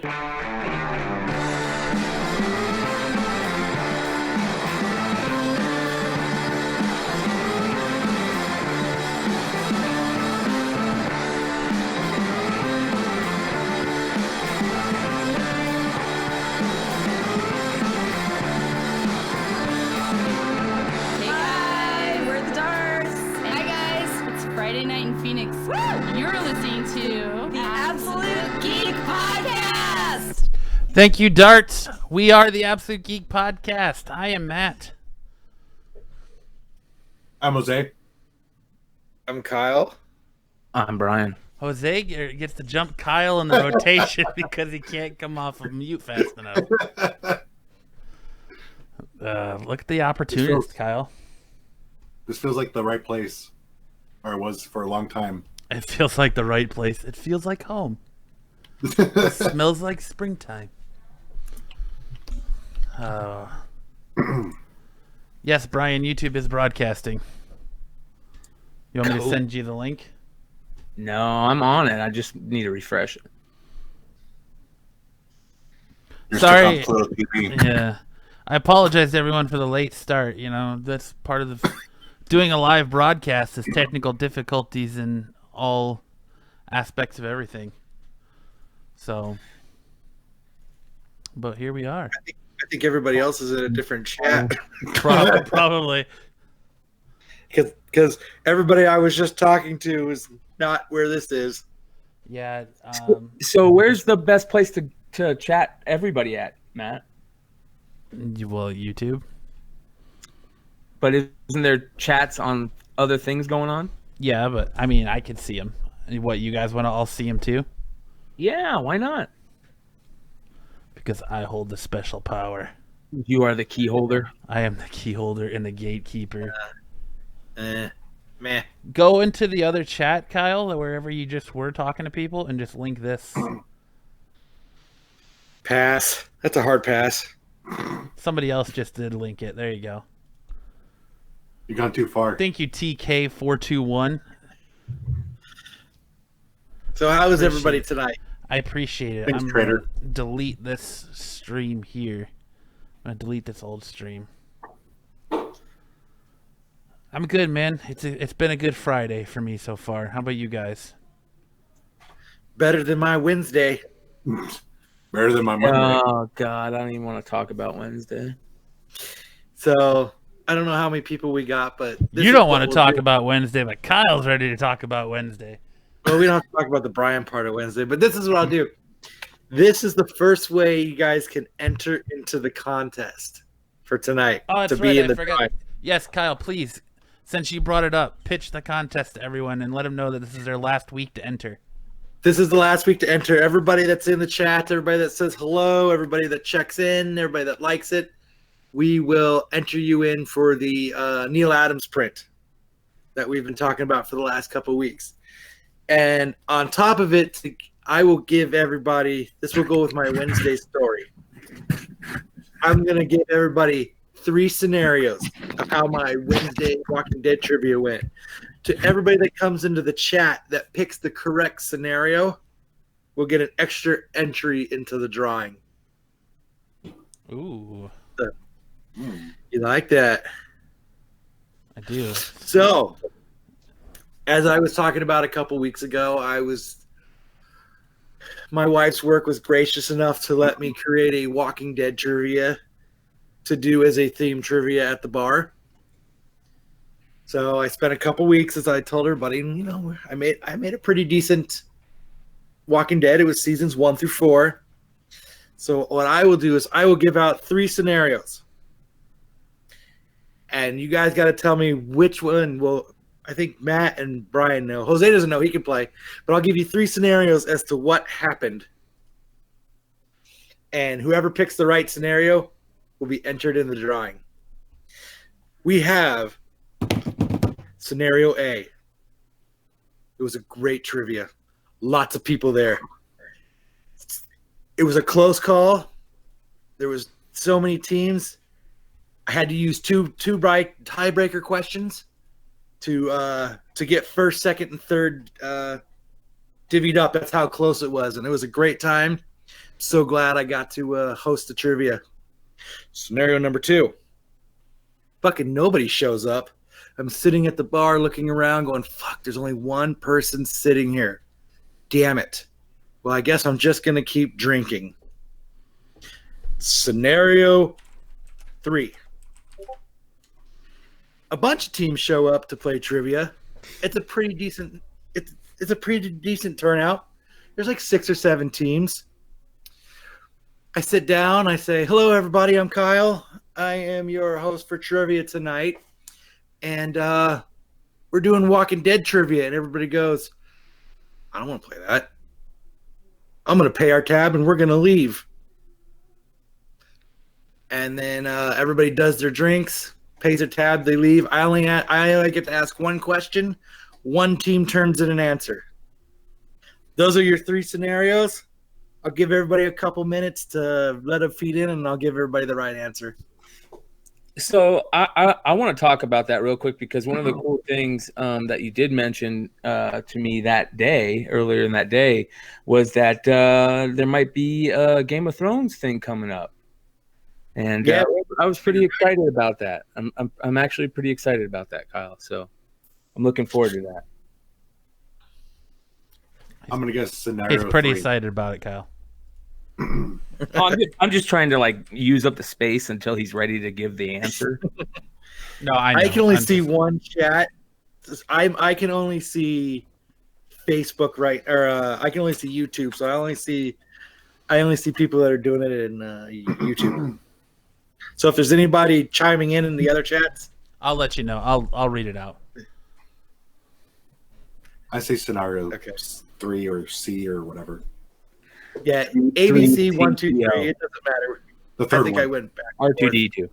Friday night in Phoenix. Woo! You're listening to the Absolute Geek Podcast. Thank you, Darts. We are the Absolute Geek Podcast. I am Matt. I'm Jose. I'm Kyle. I'm Brian. Jose gets to jump Kyle in the rotation because he can't come off of mute fast enough. Look at the opportunities, Kyle. This feels like the right place. Or it was for a long time. It feels like the right place. It feels like home. It smells like springtime. Yes, Brian, YouTube is broadcasting. You want me to send you the link? No, I'm on it. I just need to refresh it. You're Sorry. stuck on Pluto TV. Yeah. I apologize to everyone for the late start. You know, that's part of the... Doing a live broadcast is technical difficulties in all aspects of everything. So, but here we are. I think everybody else is in a different chat. Probably. Because everybody I was just talking to is not where this is. Yeah. So where's the best place to chat everybody at, Matt? Well, YouTube. But isn't there chats on other things going on? Yeah, but I mean, I could see them. What, you guys want to all see them too? Yeah, why not? Because I hold the special power. You are the key holder. I am the key holder and the gatekeeper. Meh. Go into the other chat, Kyle, wherever you just were talking to people, and just link this. Pass. That's a hard pass. Somebody else just did link it. There you go. You've gone too far. Thank you, TK421. So how is everybody tonight? I appreciate it. Thanks, I'm Trader. going to delete this stream here. I'm going to delete this old stream. I'm good, man. It's been a good Friday for me so far. How about you guys? Better than my Wednesday. Better than my Monday. Oh, God. I don't even want to talk about Wednesday. So I don't know how many people we got, but you don't want to talk about Wednesday, but Kyle's ready to talk about Wednesday. Well, we don't have to talk about the Brian part of Wednesday, but this is what I'll do. This is the first way you guys can enter into the contest for tonight. Oh, that's to right. be in I the forgot. drawing. Yes, Kyle, please, since you brought it up, pitch the contest to everyone and let them know that this is their last week to enter. This is the last week to enter. Everybody that's in the chat, everybody that says hello, everybody that checks in, everybody that likes it, we will enter you in for the Neil Adams print that we've been talking about for the last couple of weeks. And on top of it, I will give everybody, this will go with my Wednesday story. I'm going to give everybody 3 scenarios of how my Wednesday Walking Dead trivia went. To everybody that comes into the chat that picks the correct scenario, will get an extra entry into the drawing. Ooh. You like that? I do. So, as I was talking about a couple weeks ago, my wife's work was gracious enough to let me create a Walking Dead trivia to do as a theme trivia at the bar. So I spent a couple weeks, as I told her, buddy, I made a pretty decent Walking Dead. It was seasons 1 through 4. So what I will do is I will give out 3 scenarios. And you guys got to tell me which one will. I think Matt and Brian know. Jose doesn't know. He can play. But I'll give you 3 scenarios as to what happened. And whoever picks the right scenario will be entered in the drawing. We have scenario A. It was a great trivia. Lots of people there. It was a close call. There was so many teams. I had to use two tiebreaker questions to get first, second, and third divvied up. That's how close it was, and it was a great time. So glad I got to host the trivia. Scenario number 2. Fucking nobody shows up. I'm sitting at the bar looking around going, fuck, there's only one person sitting here. Damn it. Well, I guess I'm just going to keep drinking. Scenario 3. A bunch of teams show up to play trivia. It's a pretty decent turnout. There's like 6 or 7 teams. I sit down, I say, hello everybody, I'm Kyle. I am your host for trivia tonight. And we're doing Walking Dead trivia. And everybody goes, I don't want to play that. I'm going to pay our tab and we're going to leave. And then everybody does their drinks, pays their tab, they leave. I only get to ask one question. One team turns in an answer. Those are your 3 scenarios. I'll give everybody a couple minutes to let them feed in, and I'll give everybody the right answer. So I want to talk about that real quick because one of the cool things that you did mention to me earlier in that day, was that there might be a Game of Thrones thing coming up, and yeah, I was pretty excited about that. I'm actually pretty excited about that, Kyle. So I'm looking forward to that. I'm gonna guess scenario. He's pretty 3. excited about it, Kyle. I'm just trying to use up the space until he's ready to give the answer. No, I know. I can only see one chat. I can only see Facebook, right? Or I can only see YouTube. So I only see people that are doing it in YouTube. So if there's anybody chiming in the other chats, I'll let you know. I'll read it out. I say scenario 3 or C or whatever. yeah, ABC 1, 2, 3. It doesn't matter. The third I think one. I went back. R2D2.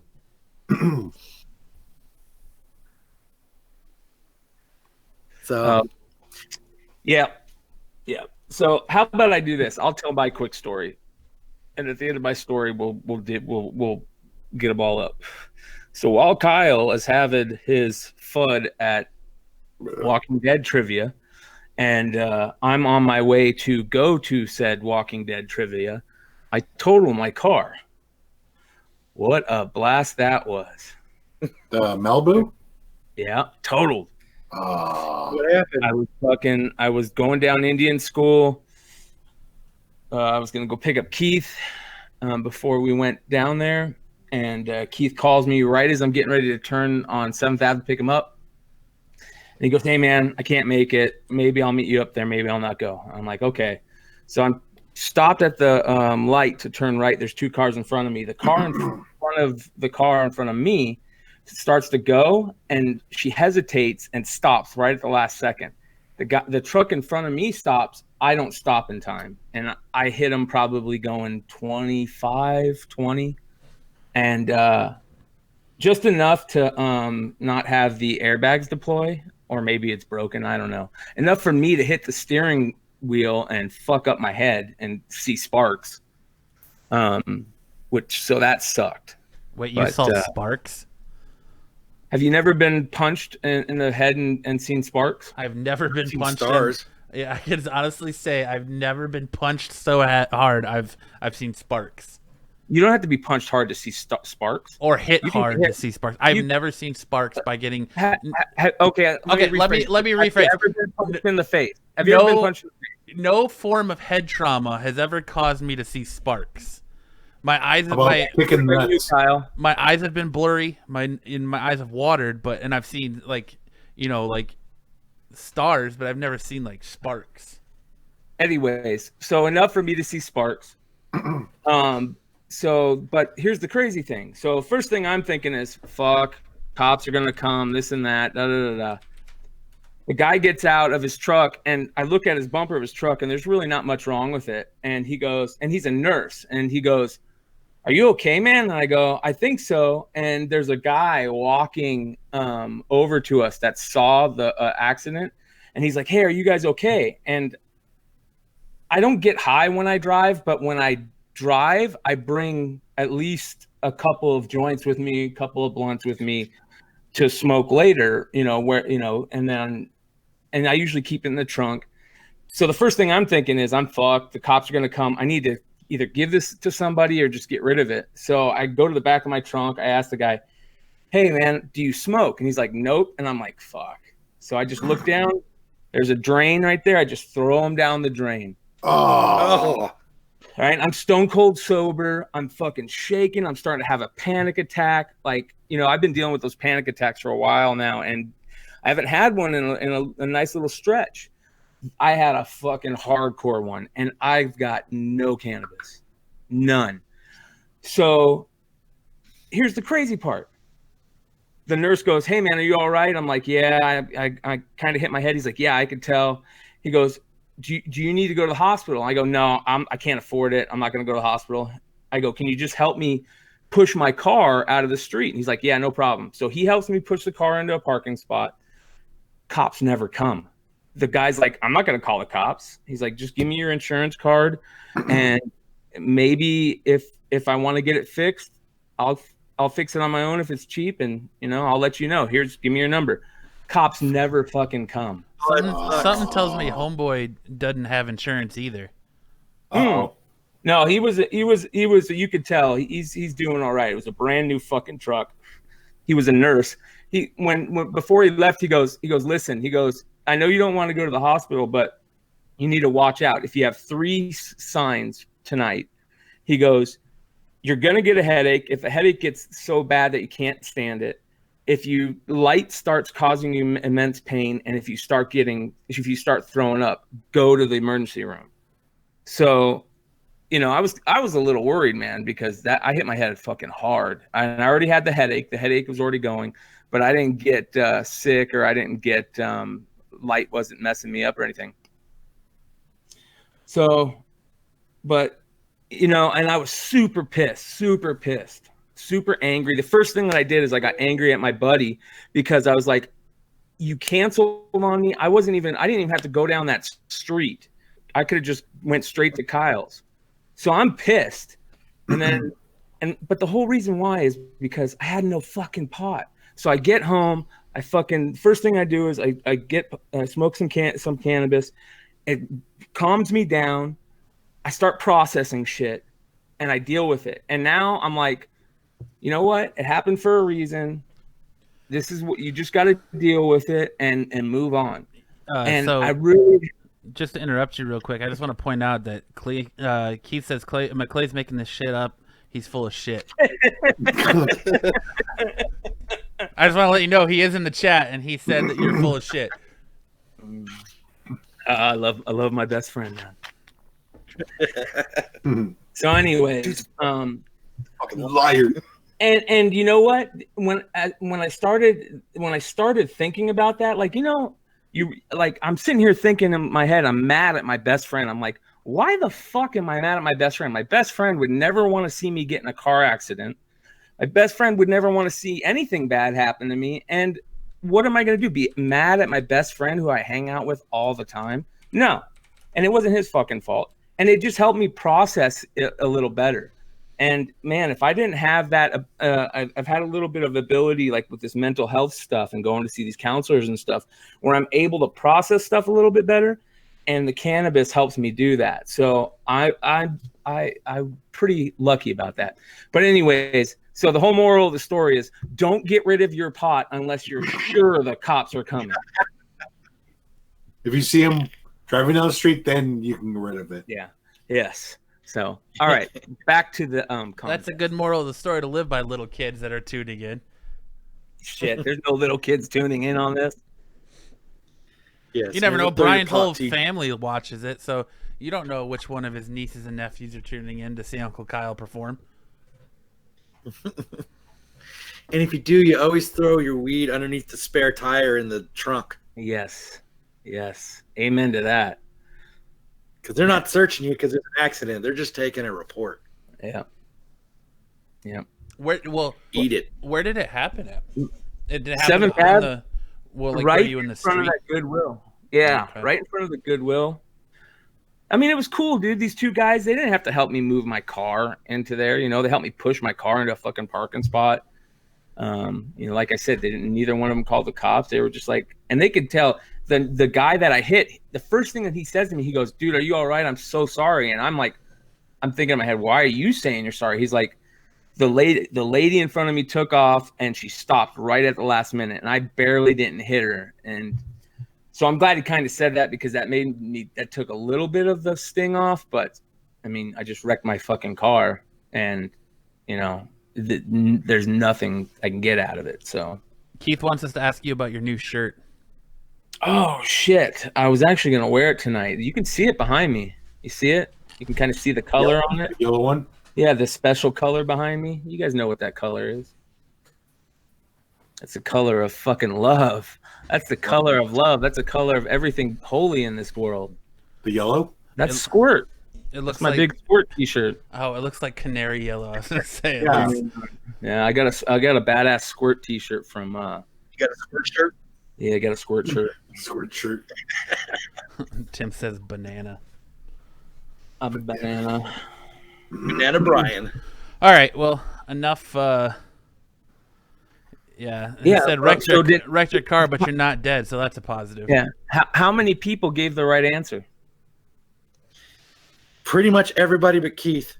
So Yeah. So how about I do this? I'll tell my quick story, and at the end of my story, we'll get them all up. So while Kyle is having his fun at Walking Dead trivia, and I'm on my way to go to said Walking Dead trivia, I total my car. What a blast that was! The Malibu? Yeah, totaled. what happened? I was going down Indian school. I was going to go pick up Keith before we went down there. And Keith calls me right as I'm getting ready to turn on 7th Ave to pick him up. And he goes, hey, man, I can't make it. Maybe I'll meet you up there. Maybe I'll not go. I'm like, okay. So I'm stopped at the light to turn right. There's 2 cars in front of me. The car in front of the car in front of me starts to go, and she hesitates and stops right at the last second. The truck in front of me stops. I don't stop in time, and I hit him probably going 25, 20, and just enough to not have the airbags deploy, or maybe it's broken. I don't know. Enough for me to hit the steering wheel and fuck up my head and see sparks. So that sucked. Wait, you saw sparks? Have you never been punched in the head and seen sparks? I've never been punched. Stars. Yeah, I can honestly say I've never been punched so hard. I've seen sparks. You don't have to be punched hard to see sparks, or hit hard to see sparks. I've never seen sparks by getting. Okay. Let me rephrase. Have you ever been punched in the face? Have you ever been punched in the face? No form of head trauma has ever caused me to see sparks. My eyes have my eyes have been blurry. My eyes have watered, and I've seen like stars, but I've never seen like sparks. Anyways, so enough for me to see sparks. But here's the crazy thing. So first thing I'm thinking is, fuck, cops are gonna come, this and that, da da da da. The guy gets out of his truck, and I look at his bumper of his truck, and there's really not much wrong with it. And he goes, and he's a nurse, and he goes, "Are you okay, man?" And I go, "I think so." And there's a guy walking over to us that saw the accident, and he's like, "Hey, are you guys okay?" And I don't get high when I drive, but when I drive, I bring at least a couple of joints with me, a couple of blunts with me to smoke later, and I usually keep it in the trunk. So the first thing I'm thinking is, I'm fucked. The cops are going to come. I need to either give this to somebody or just get rid of it. So I go to the back of my trunk. I ask the guy, hey, man, do you smoke? And he's like, nope. And I'm like, fuck. So I just look down. There's a drain right there. I just throw him down the drain. Oh. All right. I'm stone cold sober. I'm fucking shaking. I'm starting to have a panic attack. Like, you know, I've been dealing with those panic attacks for a while now, and I haven't had one in a nice little stretch. I had a fucking hardcore one, and I've got no cannabis. None. So here's the crazy part. The nurse goes, hey, man, are you all right? I'm like, yeah, I kind of hit my head. He's like, yeah, I could tell. He goes, do you need to go to the hospital? I go, no, I can't afford it. I'm not going to go to the hospital. I go, can you just help me push my car out of the street? And he's like, yeah, no problem. So he helps me push the car into a parking spot. Cops never come. The guy's like, I'm not going to call the cops. He's like, just give me your insurance card. And maybe if I want to get it fixed, I'll fix it on my own if it's cheap, and you know, I'll let you know. Give me your number. Cops never fucking come. Something tells me homeboy doesn't have insurance either. Oh, no, he was. You could tell he's doing all right. It was a brand new fucking truck. He was a nurse. When before he left, he goes, listen, he goes, I know you don't want to go to the hospital, but you need to watch out. If you have 3 signs tonight, he goes, you're going to get a headache. If a headache gets so bad that you can't stand it, if light starts causing you immense pain, and if you start throwing up, go to the emergency room. So, you know, I was a little worried, man, because I hit my head fucking hard. And I already had the headache. The headache was already going, but I didn't get sick, or I didn't get light wasn't messing me up or anything. So, but you know, and I was super pissed, super angry. The first thing that I did is I got angry at my buddy because I was like, you canceled on me. I didn't even have to go down that street. I could have just went straight to Kyle's. So I'm pissed. But the whole reason why is because I had no fucking pot. So I get home, first thing I do is I smoke some cannabis. It calms me down. I start processing shit, and I deal with it. And now I'm like, you know what? It happened for a reason. This is what you just got to deal with it and move on. So I really just to interrupt you real quick, I just want to point out that Keith says McClay's making this shit up. He's full of shit. I just want to let you know he is in the chat, and he said that you're full of shit. I love my best friend, man. So anyways, fucking liar. And you know what? When I started thinking about that, like, you know, I'm sitting here thinking in my head, I'm mad at my best friend. I'm like, why the fuck am I mad at my best friend? My best friend would never want to see me get in a car accident. My best friend would never want to see anything bad happen to me. And what am I going to do? Be mad at my best friend who I hang out with all the time? No. And it wasn't his fucking fault. And it just helped me process it a little better. And man, if I didn't have that, I've had a little bit of ability, like with this mental health stuff and going to see these counselors and stuff, where I'm able to process stuff a little bit better. And the cannabis helps me do that. So I'm pretty lucky about that. But anyways, so the whole moral of the story is don't get rid of your pot unless you're sure the cops are coming. If you see him driving down the street, then you can get rid of it. Yeah. Yes. So, all right, back to the That's a good moral of the story to live by, little kids that are tuning in. Shit, there's no little kids tuning in on this. Yes, You never know. Brian's whole family watches it, so you don't know which one of his nieces and nephews are tuning in to see Uncle Kyle perform. And if you do, you always throw your weed underneath the spare tire in the trunk. Yes. Amen to that. Because they're not searching you because it's an accident. They're just taking a report. Yeah. Eat it. Where did it happen at? It did Seventh happen Ave, on the right right were you in the front street? of that Goodwill. Yeah, Okay. right in front of the Goodwill. I mean, it was cool, dude. These two guys, they didn't have to help me move my car into there. You know, they helped me push my car into a fucking parking spot. You know, like I said, neither one of them called the cops. They were just like, and they could tell the guy that I hit, the first thing that he says to me, he goes, dude, are you all right? I'm so sorry. And I'm like, I'm thinking in my head, why are you saying you're sorry? He's like, the lady in front of me took off and she stopped right at the last minute, and I barely didn't hit her. And so I'm glad he kind of said that, because that took a little bit of the sting off. But I mean, I just wrecked my fucking car, and there's nothing I can get out of it. So Keith wants us to ask you about your new shirt. Oh shit! I was actually gonna wear it tonight. You can see it behind me. You see it? You can kind of see the color on it. The yellow one. Yeah, the special color behind me. You guys know what that color is. That's the color of fucking love. That's the color of love. That's the color of everything holy in this world. The yellow? That's Squirt. It looks That's my like big Squirt t-shirt. Oh, it looks like canary yellow. I was gonna say. Yeah. Yeah, I got a badass Squirt t-shirt from You got a Squirt shirt? Yeah, I got a Squirt shirt. Squirt shirt. Tim says banana. I'm a banana. Banana Brian. All right, well, enough. Yeah, he said wrecked your car, but you're not dead, so that's a positive. Yeah. How many people gave the right answer? Pretty much everybody but Keith.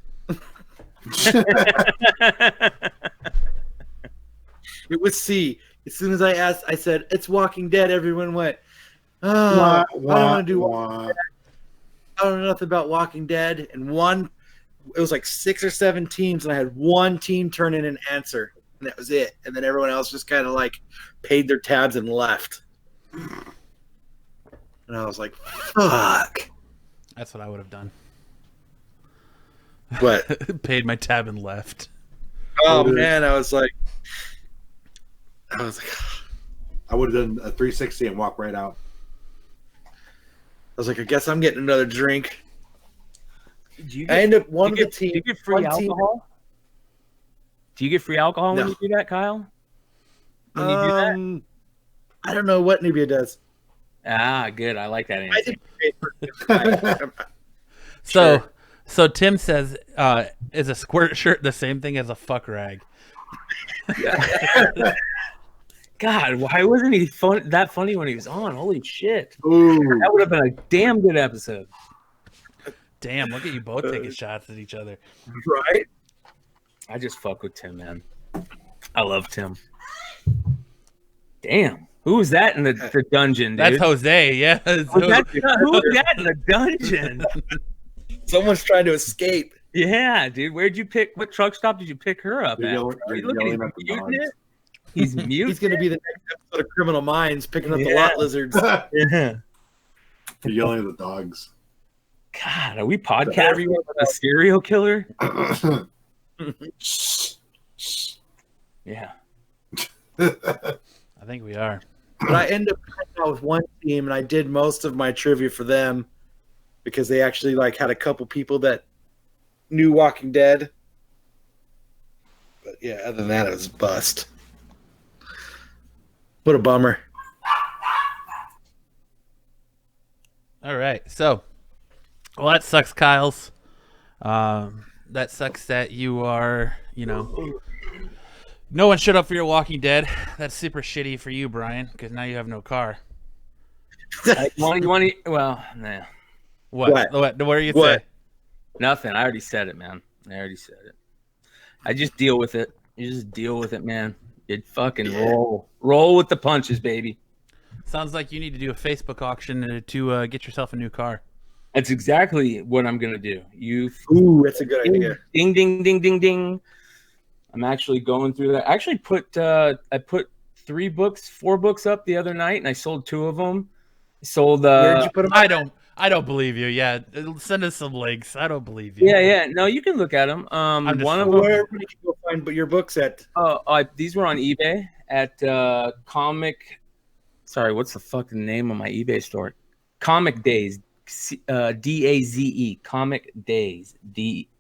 It was C. As soon as I asked, I said, "It's Walking Dead." Everyone went, "Oh, I don't want to do Walking Dead. I don't know nothing about Walking Dead." And it was like 6 or 7 teams, and I had one team turn in an answer, and that was it. And then everyone else just kind of like paid their tabs and left. And I was like, "Fuck." That's what I would have done. What? Paid my tab and left. Oh man, I was like, I would have done a 360 and walked right out. I guess I'm getting another drink. Do I end up one of the Do you team. get free alcohol? Do you get free alcohol when No. you do that, Kyle? When you do that? I don't know what Nubia does. Ah, good. I like that I answer. didn't pay for it. So Tim says, is a Squirt shirt the same thing as a fuck rag? God, why wasn't he that funny when he was on? Holy shit. Ooh. That would have been a damn good episode. Damn, look at you both taking shots at each other. Right? I just fuck with Tim, man. I love Tim. Damn. Who was that in the dungeon, dude? That's Jose, yeah. Who was that in the dungeon? Someone's trying to escape. Yeah, dude. Where'd you pick? What truck stop did you pick her up You're at? yelling- Are you you're looking yelling at at the muting dogs. it? He's mute. He's going to be the next episode of Criminal Minds, picking up the Yeah. lot lizards. Yeah. You're yelling at the dogs. God, are we podcasting with a serial killer? Yeah. I think we are. But I ended up hanging out with one team, and I did most of my trivia for them because they actually had a couple people that knew Walking Dead. But yeah, other than that, it was a bust. What a bummer. All right, so, well, that sucks, Kyle's. That sucks that you are, no one showed up for your Walking Dead. That's super shitty for you, Brian, because now you have no car. Well, nah. What? What are you What? say? Nothing. I already said it, man. I already said it. I just deal with it. You just deal with it, man. You fucking roll with the punches, baby. Sounds like you need to do a Facebook auction to get yourself a new car. That's exactly what I'm gonna do. Ooh, that's a good idea. Ding, ding, ding, ding, ding. I'm actually going through that. I actually put 4 books up the other night, and I sold 2 of them. Sold. Where'd you put them? I don't believe you. Yeah, send us some links. I don't believe you. Yeah. No, you can look at them. One of them. Where can you go find your books at? These were on eBay at Comic. Sorry, what's the fucking name of my eBay store? Comic Days. DAZE. Comic Days.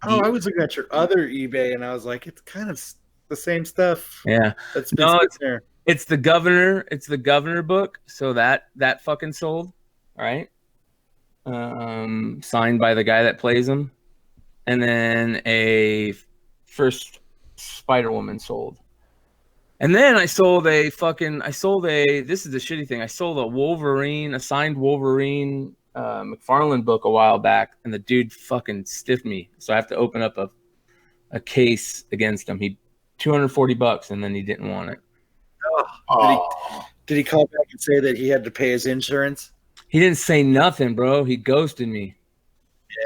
I was looking at your other eBay, and I was like, it's kind of the same stuff. Yeah. That's been sitting there. It's the governor. It's the governor book. So that fucking sold. All right. Signed by the guy that plays him, and then a first Spider-Woman sold, and then I sold a. This is the shitty thing. I sold a signed Wolverine McFarlane book a while back, and the dude fucking stiffed me. So I have to open up a case against him. He $240, and then he didn't want it. Did he call back and say that he had to pay his insurance? He didn't say nothing, bro. He ghosted me.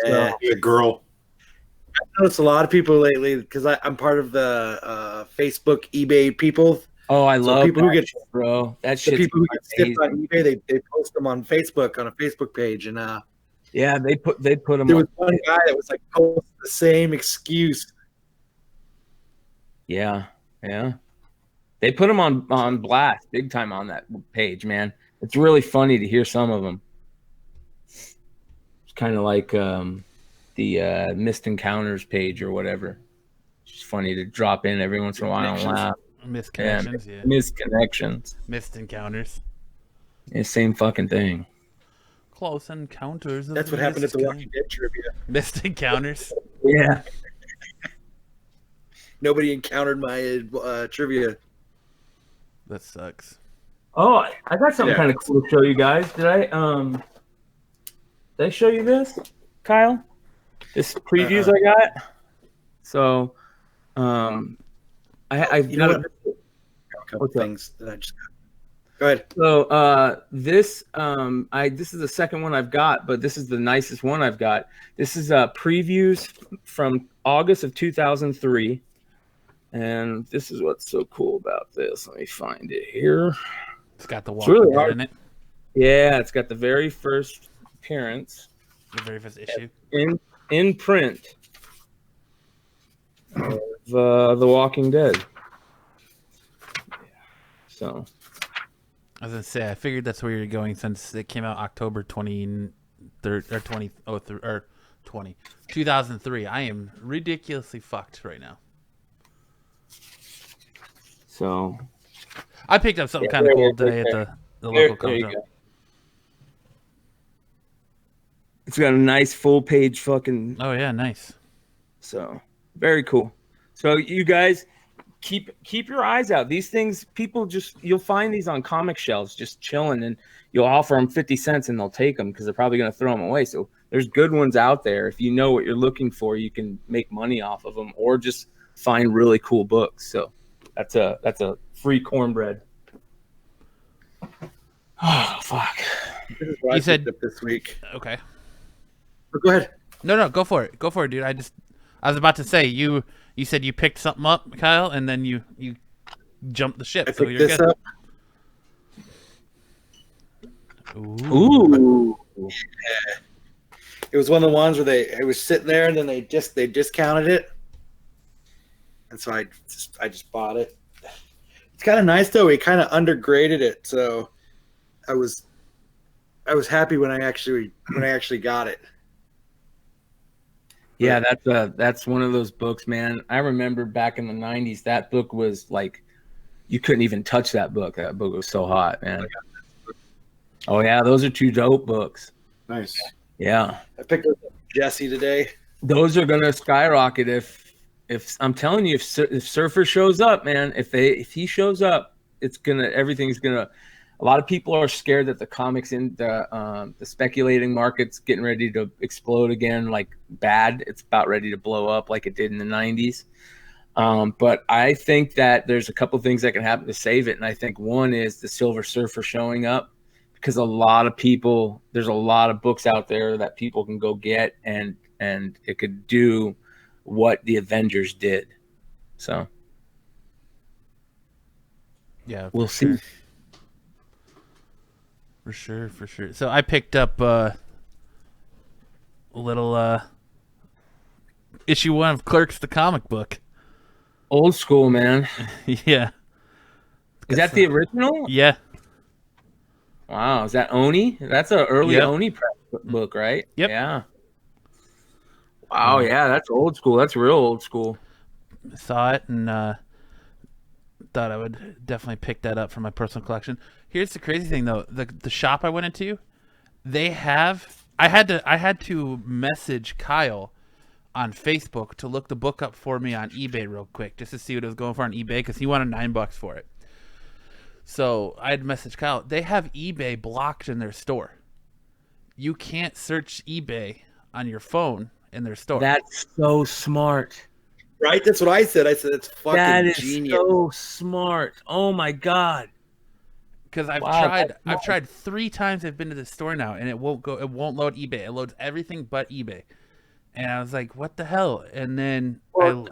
Yeah, Be a girl. I've noticed a lot of people lately because I'm part of the Facebook eBay people. Oh, I love people who get, bro. That the shit. people who get stiffed on eBay, they post them on Facebook on a Facebook page, and yeah, they put them. There was one guy that was like posting the same excuse. Yeah. They put them on blast big time on that page, man. It's really funny to hear some of them. It's kind of like the Missed Encounters page or whatever. It's just funny to drop in every once in a while and laugh. Misconnections, yeah. Misconnections. Missed encounters. Yeah, same fucking thing. Close encounters. That's what happened at the Walking Dead trivia. Missed encounters. Yeah. Nobody encountered my trivia. That sucks. Oh, I got something kind of cool to show you guys. Did I show you this, Kyle? This previews I got. So, I you know what? A couple things that I just got. Go ahead. So this is the second one I've got, but this is the nicest one I've got. This is previews from August of 2003, and this is what's so cool about this. Let me find it here. It's got the Walking Dead in it. Yeah, it's got the very first appearance, the very first issue in print of The Walking Dead. So. I was gonna say, I figured that's where you're going since it came out October 23rd or 2003. I am ridiculously fucked right now. So, I picked up something kind of cool today at the local comic shop. It's got a nice full page fucking. Oh yeah, nice. So very cool. So you guys. Keep your eyes out. These things, you'll find these on comic shelves just chilling, and you'll offer them 50 cents and they'll take them because they're probably going to throw them away. So there's good ones out there. If you know what you're looking for, you can make money off of them or just find really cool books. So that's a free cornbread. Oh, fuck. You said this week. Okay. Go ahead. No, go for it. Go for it, dude. I was about to say you said you picked something up, Kyle, and then you jumped the ship. So you're good. Up. Ooh. Yeah. It was one of the ones where it was sitting there, and then they discounted it, and so I just bought it. It's kind of nice though. We kind of undergraded it, so I was happy when I actually got it. Yeah, that's one of those books, man. I remember back in the 90s, that book was like, you couldn't even touch that book. That book was so hot, man. Oh, yeah, those are two dope books. Nice. Yeah. I picked up Jesse today. Those are going to skyrocket if I'm telling you, if Surfer shows up, man, if he shows up, everything's going to. A lot of people are scared that the comics in the speculating market's getting ready to explode again, like bad. It's about ready to blow up like it did in the 90s. But I think that there's a couple things that can happen to save it. And I think one is the Silver Surfer showing up, because there's a lot of books out there that people can go get, and it could do what the Avengers did. So yeah, we'll see. For sure. So I picked up a little issue 1 of Clerks, the comic book. Old school, man. Yeah. Is that the original? Yeah. Wow. Is that Oni? That's an early Oni book, right? Yep. Yeah. Wow. Yeah, that's old school. That's real old school. Saw it and thought I would definitely pick that up for my personal collection. Here's the crazy thing, though. The shop I went into, they have. I had to message Kyle on Facebook to look the book up for me on eBay real quick, just to see what it was going for on eBay, because he wanted $9 for it. So I had messaged Kyle. They have eBay blocked in their store. you can't search eBay on your phone in their store. That's so smart. Right? That's what I said. I said it's fucking That is genius. so smart. Oh my god. Because I've tried 3 times. I've been to the store now, and it won't load eBay. It loads everything but eBay. And I was like, "What the hell?" And then Well,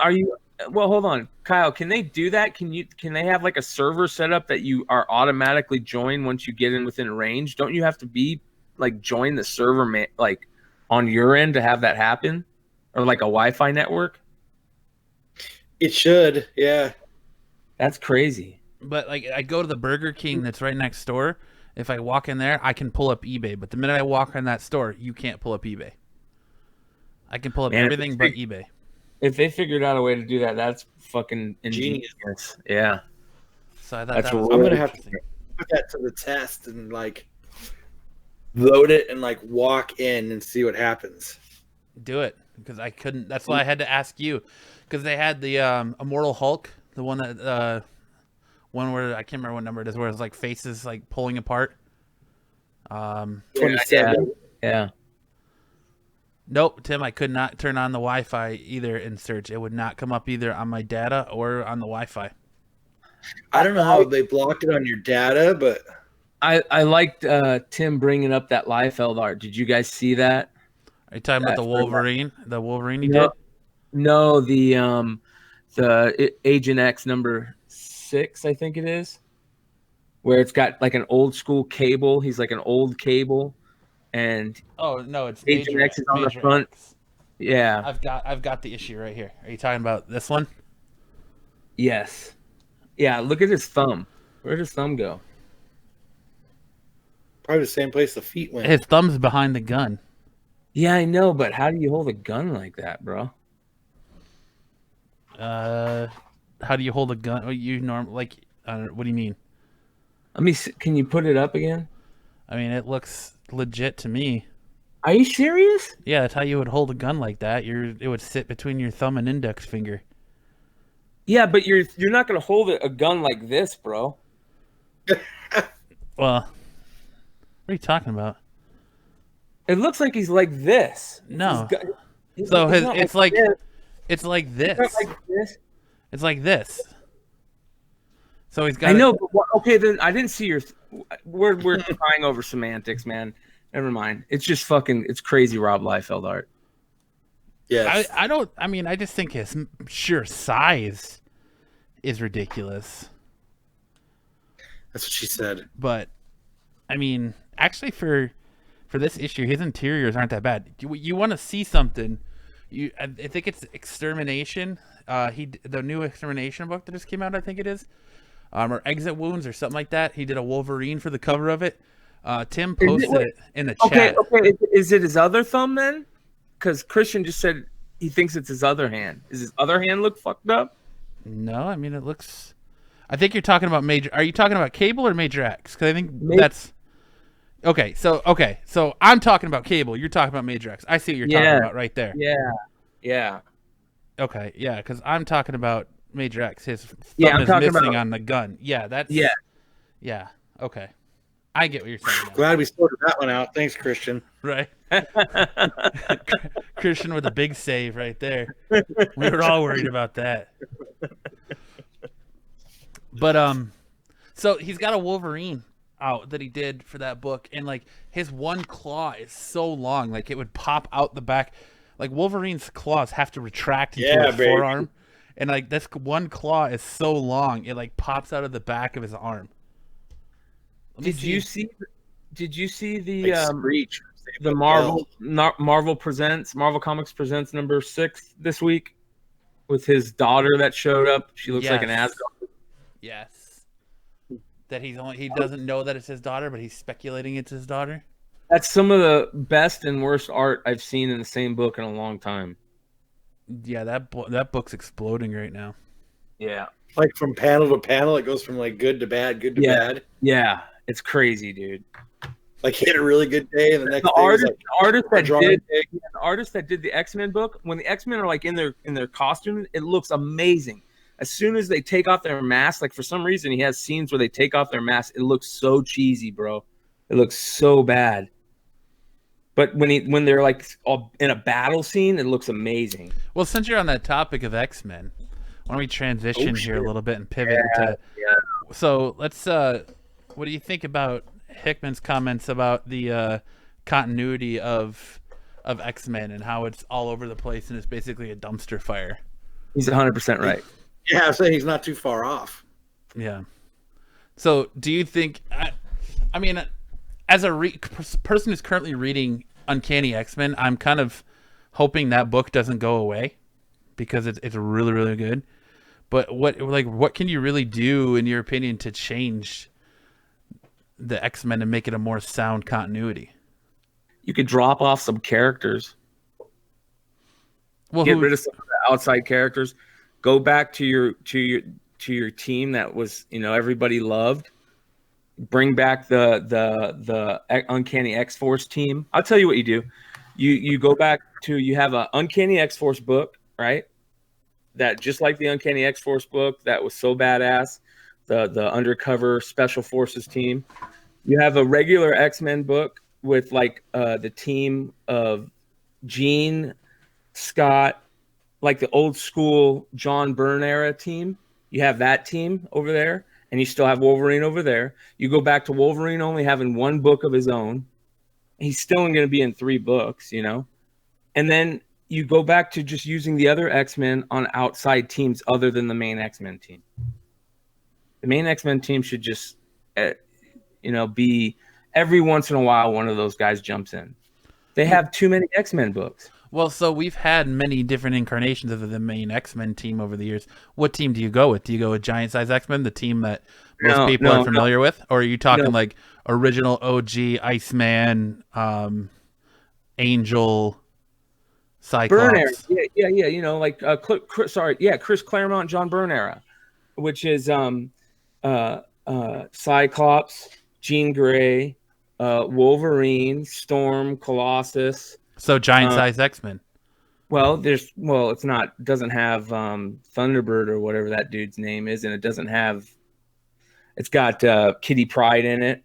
hold on, Kyle. Can they do that? Can they have like a server set up that you are automatically joined once you get in within range? Don't you have to be like join the server like on your end to have that happen, or like a Wi-Fi network? It should, yeah. That's crazy. But like, I go to the Burger King that's right next door. If I walk in there, I can pull up eBay. But the minute I walk in that store, you can't pull up eBay. I can pull up everything but eBay. If they figured out a way to do that, that's fucking ingenious. Yeah. So I thought That's that was I'm really gonna have to interesting. put that to the test and like load it and like walk in and see what happens. Do it, because I couldn't. That's why I had to ask you, because they had the Immortal Hulk, the one that one where I can't remember what number it is, where it's like faces like pulling apart. 27. Yeah. Nope, Tim, I could not turn on the Wi-Fi either in search. It would not come up either on my data or on the Wi-Fi. I don't know how they blocked it on your data, but I liked Tim bringing up that Liefeld art. Did you guys see that? Are you talking about the Wolverine? The Wolverine he did? No, no, the Agent X number 6, I think it is, where it's got like an old school cable. He's like an old cable, and Oh no, it's Agent Major X is on the Major front. X. Yeah. I've got the issue right here. Are you talking about this one? Yes. Yeah. Look at his thumb. Where'd his thumb go? probably the same place the feet went. His thumb's behind the gun. Yeah, I know, but how do you hold a gun like that, bro? How do you hold a gun? What do you what do you mean? Let me see. Can you put it up again? I mean, it looks legit to me. Are you serious? Yeah, that's how you would hold a gun like that. It would sit between your thumb and index finger. Yeah, but you're not gonna hold a gun like this, bro. Well, what are you talking about? It looks like he's like this. No. He's So not it's like this. it's like this. It's not like this. It's like this. So he's got. I know, but okay, then I didn't see your. We're crying over semantics, man. Never mind. It's just fucking. It's crazy, Rob Liefeld art. Yes. I don't. I mean, I just think his sheer size is ridiculous. That's what she said. But I mean, actually, for this issue, his interiors aren't that bad. You want to see something? I think it's Extermination. The new Extermination book that just came out. I think it is. Or Exit Wounds or something like that. He did a Wolverine for the cover of it. Tim posted it in the chat. Okay. Is it his other thumb then? Because Christian just said he thinks it's his other hand. Does his other hand look fucked up? No, I mean it looks. I think you're talking about Major. Are you talking about Cable or Major X? Because I think that's. Okay, so I'm talking about Cable. You're talking about Major X. I see what you're talking about right there. Yeah. Okay, yeah, because I'm talking about Major X. His thumb is talking missing about- on the gun. Yeah, that's. Yeah. Yeah. Okay. I get what you're saying. Now. Glad we sorted that one out. Thanks, Christian. Right. Christian with a big save right there. We were all worried about that. But so he's got a Wolverine out that he did for that book, and like his one claw is so long, like it would pop out the back. Like Wolverine's claws have to retract into his forearm, and like this one claw is so long it like pops out of the back of his arm. Did you see the Like Screech. the Marvel Comics presents number 6 this week with his daughter that showed up? She looks like an Asgard. Yes. That he doesn't know that it's his daughter, but he's speculating it's his daughter. That's some of the best and worst art I've seen in the same book in a long time. Yeah, that book's exploding right now. Yeah. Like from panel to panel, it goes from like good to bad, good to bad. Yeah. It's crazy, dude. Like he had a really good day, and the next The day was artist like the artist that did the X-Men book, when the X-Men are like in their costumes, it looks amazing. As soon as they take off their mask, like for some reason he has scenes where they take off their mask, it looks so cheesy, bro. It looks so bad. But when they're like all in a battle scene, it looks amazing. Well, since you're on that topic of X-Men, why don't we transition here a little bit and pivot into? Yeah. So let's. What do you think about Hickman's comments about the continuity of X-Men and how it's all over the place and it's basically a dumpster fire? He's 100% right. Yeah, I'd say he's not too far off. Yeah. So do you think? I mean, as a person who's currently reading Uncanny X-Men, I'm kind of hoping that book doesn't go away because it's really, really good. But what can you really do, in your opinion, to change the X-Men and make it a more sound continuity? You could drop off some characters. Well, get rid of some of the outside characters. Go back to your team that was, everybody loved. Bring back the Uncanny X-Force team. I'll tell you what you do. You go back to, you have an Uncanny X-Force book, right? That just like the Uncanny X-Force book that was so badass, the undercover special forces team. You have a regular X-Men book with like the team of Jean, Scott, like the old school John Byrne era team. You have that team over there, and you still have Wolverine over there. You go back to Wolverine only having one book of his own. He's still going to be in 3 books, And then you go back to just using the other X-Men on outside teams other than the main X-Men team. The main X-Men team should just, be every once in a while one of those guys jumps in. They have too many X-Men books. Well, so we've had many different incarnations of the main X-Men team over the years. What team do you go with? Do you go with Giant Size X-Men, the team that most people are familiar with? Or are you talking like original OG, Iceman, Angel, Cyclops? Byrne era. Yeah. Chris Claremont, John Byrne era, which is Cyclops, Jean Grey, Wolverine, Storm, Colossus. So Giant Size X-Men. Well, it's not. Doesn't have Thunderbird or whatever that dude's name is, and it doesn't have. It's got Kitty Pryde in it.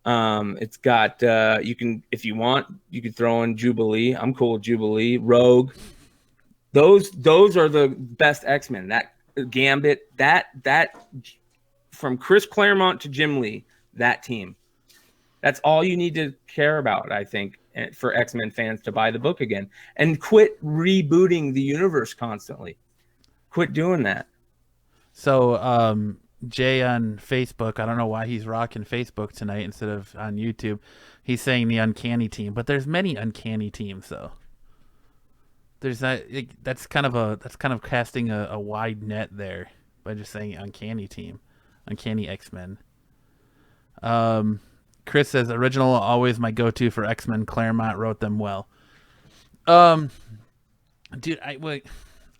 It's got you can, if you want, you could throw in Jubilee. I'm cool with Jubilee. Rogue. Those are the best X-Men. That Gambit. That from Chris Claremont to Jim Lee. That team. That's all you need to care about, I think, for X-Men fans to buy the book again. And quit rebooting the universe constantly. Quit doing that. So, Jay on Facebook, I don't know why he's rocking Facebook tonight instead of on YouTube. He's saying the Uncanny team, but there's many Uncanny teams, though. There's that. That's kind of casting a wide net there by just saying Uncanny team, Uncanny X-Men. Chris says, original always my go-to for X-Men. Claremont wrote them well. Dude, I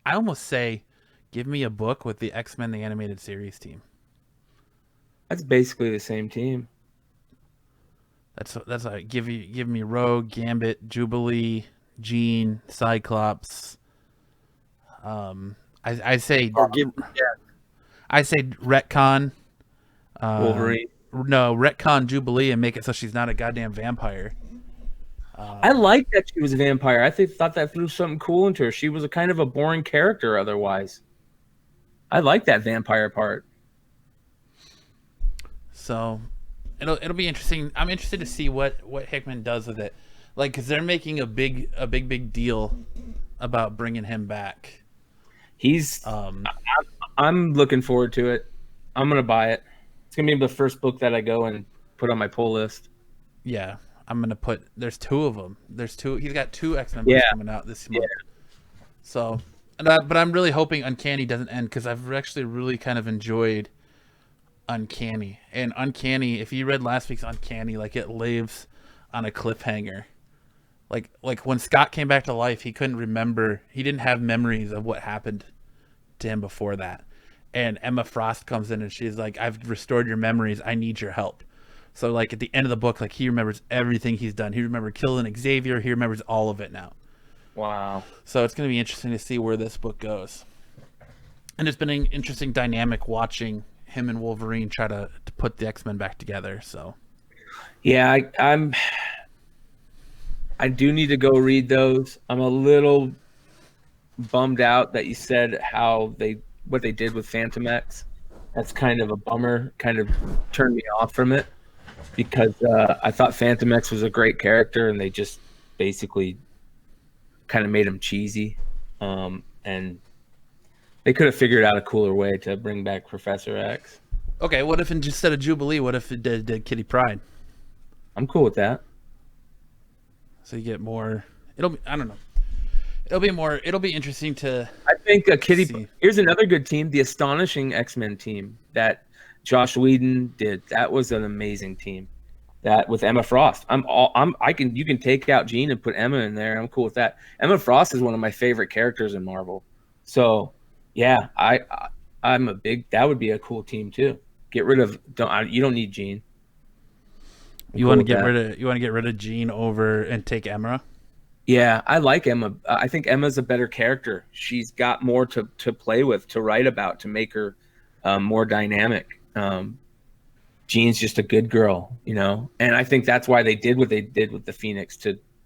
almost say, give me a book with the X-Men the animated series team. That's basically the same team. That's like give me Rogue, Gambit, Jubilee, Jean, Cyclops. I say retcon. Wolverine. No, retcon Jubilee and make it so she's not a goddamn vampire. I like that she was a vampire. I thought that threw something cool into her. She was a kind of a boring character otherwise. I like that vampire part. So, it'll be interesting. I'm interested to see what Hickman does with it, like, because they're making a big deal about bringing him back. He's. I'm looking forward to it. I'm gonna buy it. It's gonna be the first book that I go and put on my pull list. Yeah, I'm gonna put. There's 2 of them. There's 2. He's got 2 X-Men books coming out this month. Yeah. So, but I'm really hoping Uncanny doesn't end because I've actually really kind of enjoyed Uncanny. And Uncanny, if you read last week's Uncanny, like, it lives on a cliffhanger. Like when Scott came back to life, he couldn't remember. He didn't have memories of what happened to him before that. And Emma Frost comes in and she's like, I've restored your memories. I need your help. So, like, at the end of the book, like, he remembers everything he's done. He remembered killing Xavier. He remembers all of it now. Wow. So it's going to be interesting to see where this book goes. And it's been an interesting dynamic watching him and Wolverine try to put the X-Men back together. So, yeah, I do need to go read those. I'm a little bummed out that you said what they did with Phantom X. That's kind of a bummer. Kind of turned me off from it because I thought Phantom X was a great character, and they just basically kind of made him cheesy. And they could have figured out a cooler way to bring back Professor X. Okay, what if instead of Jubilee, what if it did Kitty Pryde? I'm cool with that. So you get more. I don't know. It'll be interesting to. I think see. Here's another good team, the Astonishing X-Men team that Josh Whedon did. That was an amazing team. That with Emma Frost. You can take out Jean and put Emma in there. I'm cool with that. Emma Frost is one of my favorite characters in Marvel. So, yeah, I'm a big. That would be a cool team too. Get rid of. You don't need Jean. You want to get rid of Jean over and take Emma? Yeah, I like Emma. I think Emma's a better character. She's got more to play with, to write about, to make her more dynamic. Jean's just a good girl, you know? And I think that's why they did what they did with the Phoenix,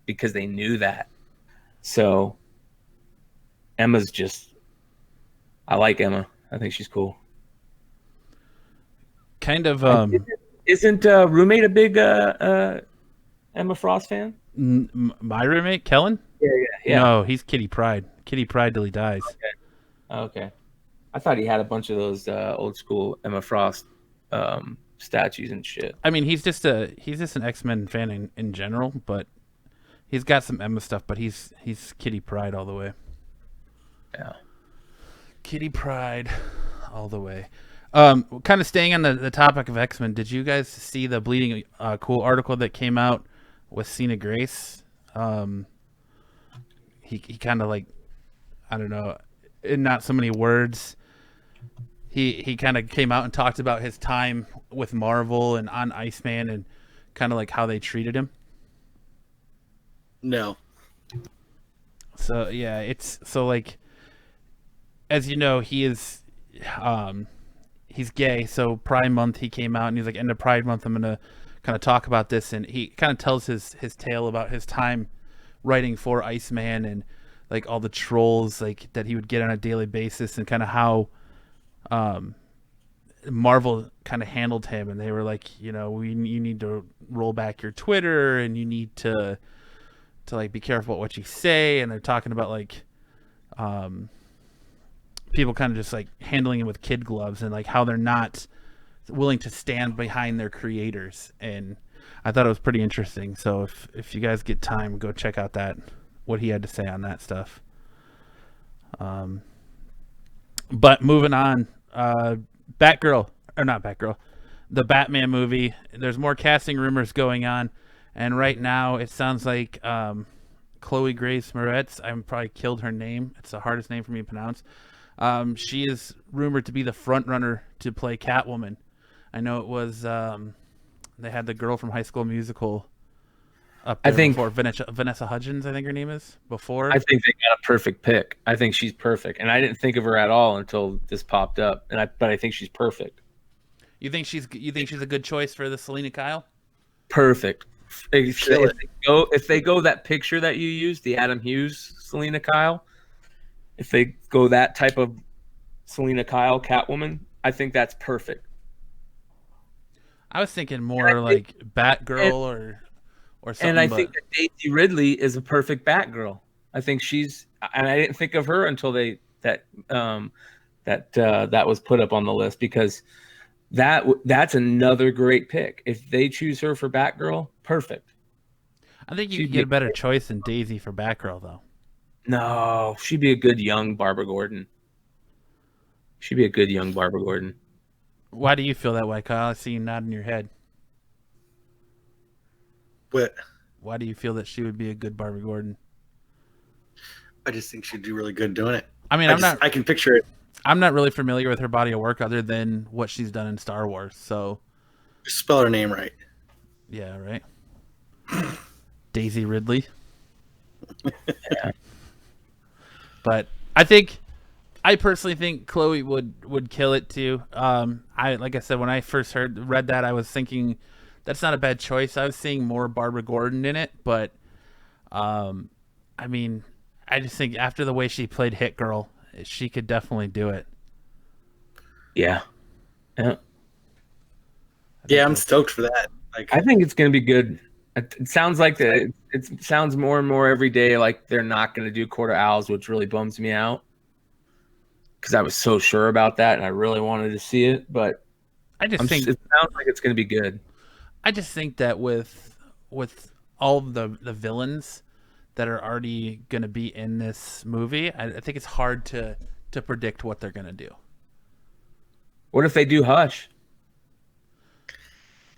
because they knew that. So Emma's just... I like Emma. I think she's cool. Kind of... Isn't roommate a big Emma Frost fan? My roommate, Kellen? Yeah. No, he's Kitty Pryde. Kitty Pryde till he dies. Okay. I thought he had a bunch of those old school Emma Frost statues and shit. I mean, he's just an X-Men fan in general, but he's got some Emma stuff. But he's Kitty Pryde all the way. Yeah. Kitty Pryde all the way. Kind of staying on the topic of X-Men. Did you guys see the Bleeding Cool article that came out with Selina Grace? He kind of like, I don't know, in not so many words. He kind of came out and talked about his time with Marvel and on Iceman and kind of like how they treated him. No. So yeah, it's so like, as you know, he is, he's gay. So Pride Month, he came out and he's like, end of Pride Month, I'm gonna kind of talk about this, and he kind of tells his tale about his time writing for Iceman and like all the trolls like that he would get on a daily basis, and kind of how Marvel kind of handled him, and they were like, you know, you need to roll back your Twitter, and you need to like be careful about what you say, and they're talking about like people kind of just like handling it with kid gloves, and like how they're not willing to stand behind their creators. And I thought it was pretty interesting. So if you guys get time, go check out what he had to say on that stuff. But moving on, the Batman movie, there's more casting rumors going on, and right now it sounds like Chloe Grace Moretz, I probably killed her name, it's the hardest name for me to pronounce, she is rumored to be the front runner to play Catwoman. I know it was they had the girl from High School Musical up there before, Vanessa Hudgens, I think her name is, before. I think they got a perfect pick. I think she's perfect, and I didn't think of her at all until this popped up. But I think she's perfect. You think she's a good choice for the Selina Kyle? Perfect. If they go that picture that you used, the Adam Hughes Selina Kyle, if they go that type of Selina Kyle Catwoman, I think that's perfect. I was thinking more like Batgirl or something. And I think that Daisy Ridley is a perfect Batgirl. I think and I didn't think of her until that was put up on the list, because that's another great pick. If they choose her for Batgirl, perfect. I think you could get a better choice than Daisy for Batgirl, though. No, she'd be a good young Barbara Gordon. Why do you feel that way, Kyle? I see you nodding your head. What? Why do you feel that she would be a good Barbara Gordon? I just think she'd do really good doing it. I mean, I can picture it. I'm not really familiar with her body of work other than what she's done in Star Wars. So, just spell her name right. Yeah, right. Daisy Ridley. Yeah. But I personally think Chloe would kill it too. Like I said, when I first read that, I was thinking that's not a bad choice. I was seeing more Barbara Gordon in it, but I mean, I just think after the way she played HitGirl, she could definitely do it. Yeah. Yeah, I'm stoked for that. Like, I think it's going to be good. It sounds like it sounds more and more every day like they're not going to do Court of Owls, which really bums me out because I was so sure about that and I really wanted to see it. But I just think it sounds like it's going to be good. I just think that with all of the villains that are already going to be in this movie, I think it's hard to predict what they're going to do. What if they do Hush?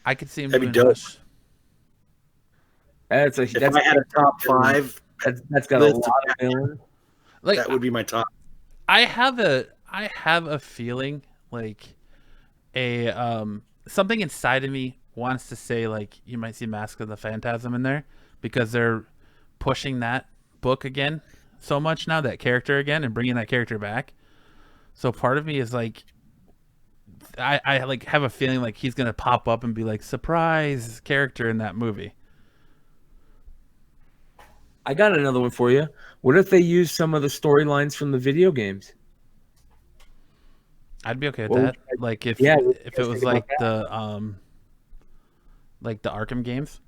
I could see him That'd be doing dope. Hush. If I had a top 5, that's got a lot of villains. Like that would be my top. I have a feeling like something inside of me wants to say like you might see Mask of the Phantasm in there because they're pushing that book again so much now, that character again, and bringing that character back. So part of me is like I like have a feeling like he's gonna pop up and be like surprise character in that movie. I got another one for you. What if they use some of the storylines from the video games? I'd be okay with Well, that. Like if yeah, it was like the Arkham games.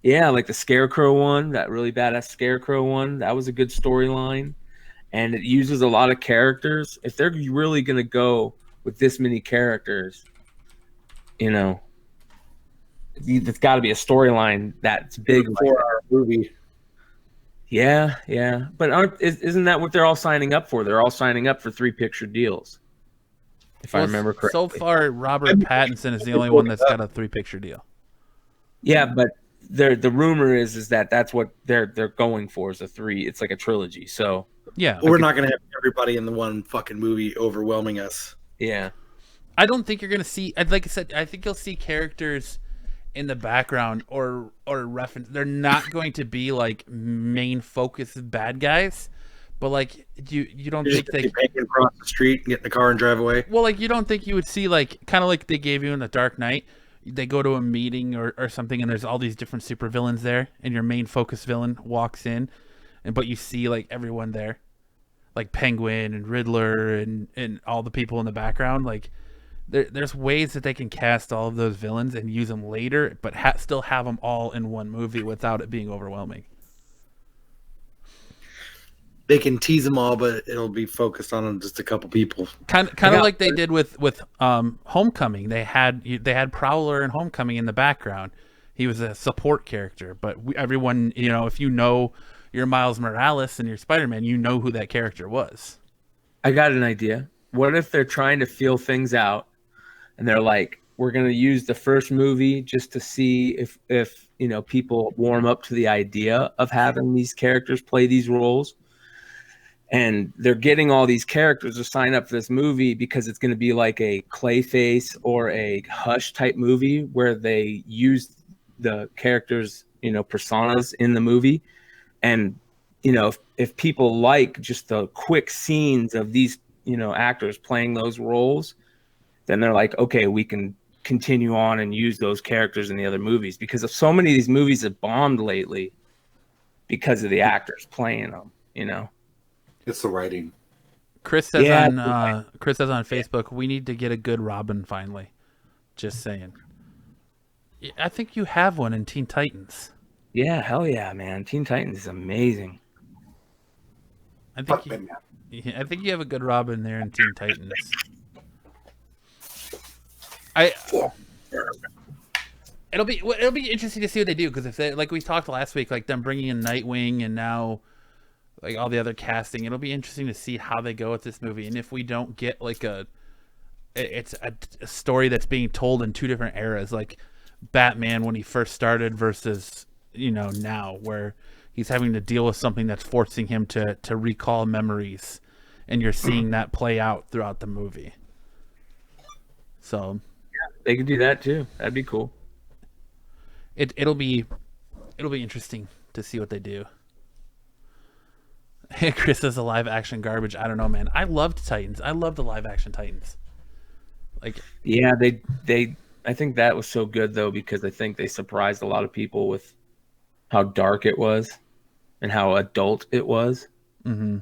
Yeah, like the Scarecrow one, that really badass Scarecrow one. That was a good storyline. And it uses a lot of characters. If they're really going to go with this many characters, it's got to be a storyline that's big. 4-hour movie. Yeah. But isn't that what they're all signing up for? They're all signing up for 3-picture deals, if I remember correctly. So far, Robert Pattinson is the only one that's got a 3-picture deal. Yeah, but the rumor is that that's what they're going for is a 3. It's like a trilogy. So yeah, We're not going to have everybody in the one fucking movie overwhelming us. yeah. I don't think you're gonna see. Like I said, I think you'll see characters in the background or reference. They're not going to be like main focus bad guys, but like you don't You're think just they hanging across the street, get in the car, and drive away. well like you don't think you would see like kind of like they gave you in the Dark Knight. They go to a meeting or something, and there's all these different supervillains there, and your main focus villain walks in, but you see like everyone there, like Penguin and Riddler and all the people in the background. Like there's ways that they can cast all of those villains and use them later, but still have them all in one movie without it being overwhelming. They can tease them all, but it'll be focused on just a couple people. Kind of like they did with Homecoming. They had Prowler and Homecoming in the background. He was a support character, but everyone, if you know your Miles Morales and your Spider-Man, you know who that character was. I got an idea. What if they're trying to feel things out and they're like, we're going to use the first movie just to see if people warm up to the idea of having these characters play these roles. And they're getting all these characters to sign up for this movie because it's going to be like a Clayface or a Hush type movie where they use the characters, personas in the movie. And, if people like just the quick scenes of these, actors playing those roles, then they're like, okay, we can continue on and use those characters in the other movies, because of so many of these movies have bombed lately because of the actors playing them, It's the writing. Chris says on Facebook, we need to get a good Robin finally. Just saying. I think you have one in Teen Titans. Yeah, hell yeah, man. Teen Titans is amazing. I Fuck think them, man. I think you have a good Robin there in Teen Titans. It'll be interesting to see what they do, because if they, like we talked last week, like them bringing in Nightwing and now like all the other casting, it'll be interesting to see how they go with this movie, and if we don't get like it's a story that's being told in two different eras, like Batman when he first started versus now, where he's having to deal with something that's forcing him to recall memories, and you're seeing that play out throughout the movie. So They could do that too. That'd be cool. it'll be interesting to see what they do. Chris says the live action garbage. I don't know, man. I loved Titans. I love the live action Titans. Like, Yeah, they I think that was so good though, because I think they surprised a lot of people with how dark it was. and how adult it was. Mm-hmm.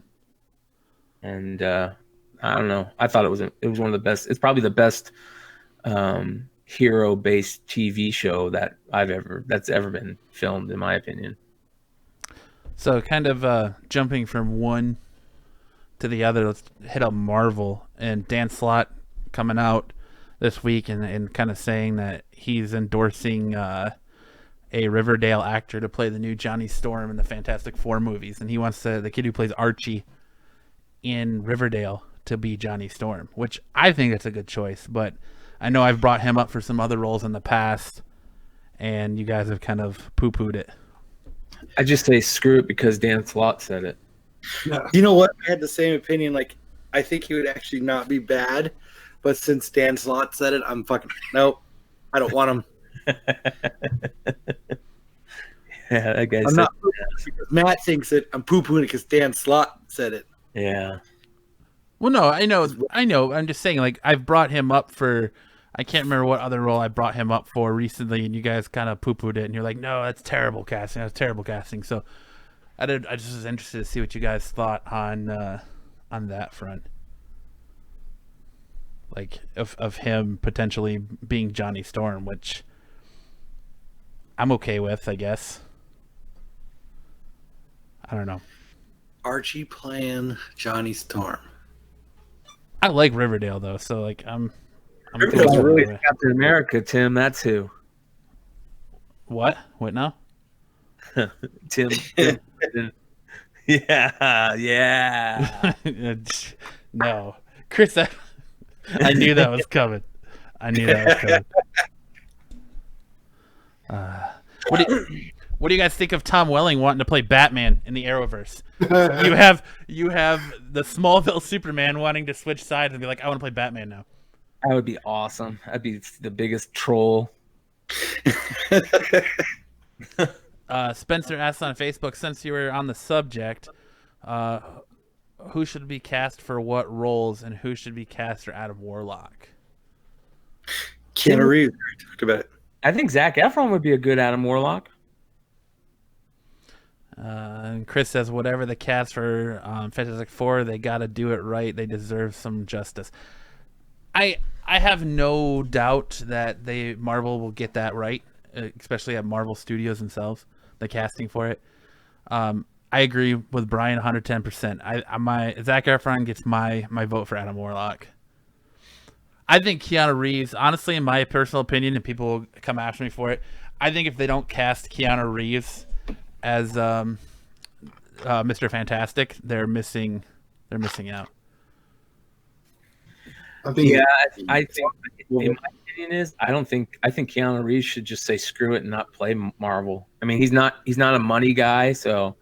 And I don't know. I thought it was one of the best. It's probably the best hero-based TV show that's ever been filmed, in my opinion. So kind of jumping from one to the other, let's hit up Marvel and Dan Slott coming out this week and kind of saying that he's endorsing a Riverdale actor to play the new Johnny Storm in the Fantastic Four movies, and he wants the kid who plays Archie in Riverdale to be Johnny Storm, which I think it's a good choice. But I know I've brought him up for some other roles in the past, and you guys have kind of poo-pooed it. I just say screw it because Dan Slott said it. You know what? I had the same opinion. Like, I think he would actually not be bad, but since Dan Slott said it, I'm fucking nope. I don't want him. Yeah, that guy I'm said not because Matt thinks it. I'm poo-pooing it because Dan Slott said it. yeah. Well, no, I know. I'm just saying, like, I've brought him up for, I can't remember what other role I brought him up for recently, and you guys kind of poo-pooed it, and you're like, no, that's terrible casting. That's terrible casting. So I just was interested to see what you guys thought on that front. Like, of him potentially being Johnny Storm, which I'm okay with, I guess. I don't know. Archie playing Johnny Storm. I like Riverdale though, so like I'm Riverdale's thinking Really, of it. Captain America, Tim. That's who. What now? Tim. Yeah. No, Chris, I knew that was coming. What do you guys think of Tom Welling wanting to play Batman in the Arrowverse? you have the Smallville Superman wanting to switch sides and be like, I want to play Batman now. That would be awesome. I'd be the biggest troll. Spencer asked on Facebook, since you were on the subject, who should be cast for what roles and who should be cast for Adam Warlock? Keanu Reeves. We talked about it. I think Zac Efron would be a good Adam Warlock. And Chris says, whatever the cast for Fantastic Four, they got to do it right. They deserve some justice. I have no doubt that Marvel will get that right, especially at Marvel Studios themselves, the casting for it. I agree with Brian 110%. My Zac Efron gets my vote for Adam Warlock. I think Keanu Reeves, honestly, in my personal opinion, and people will come after me for it, I think if they don't cast Keanu Reeves as Mr. Fantastic, they're missing out. I think, I think in my opinion I think Keanu Reeves should just say screw it and not play Marvel. I mean, he's not a money guy, so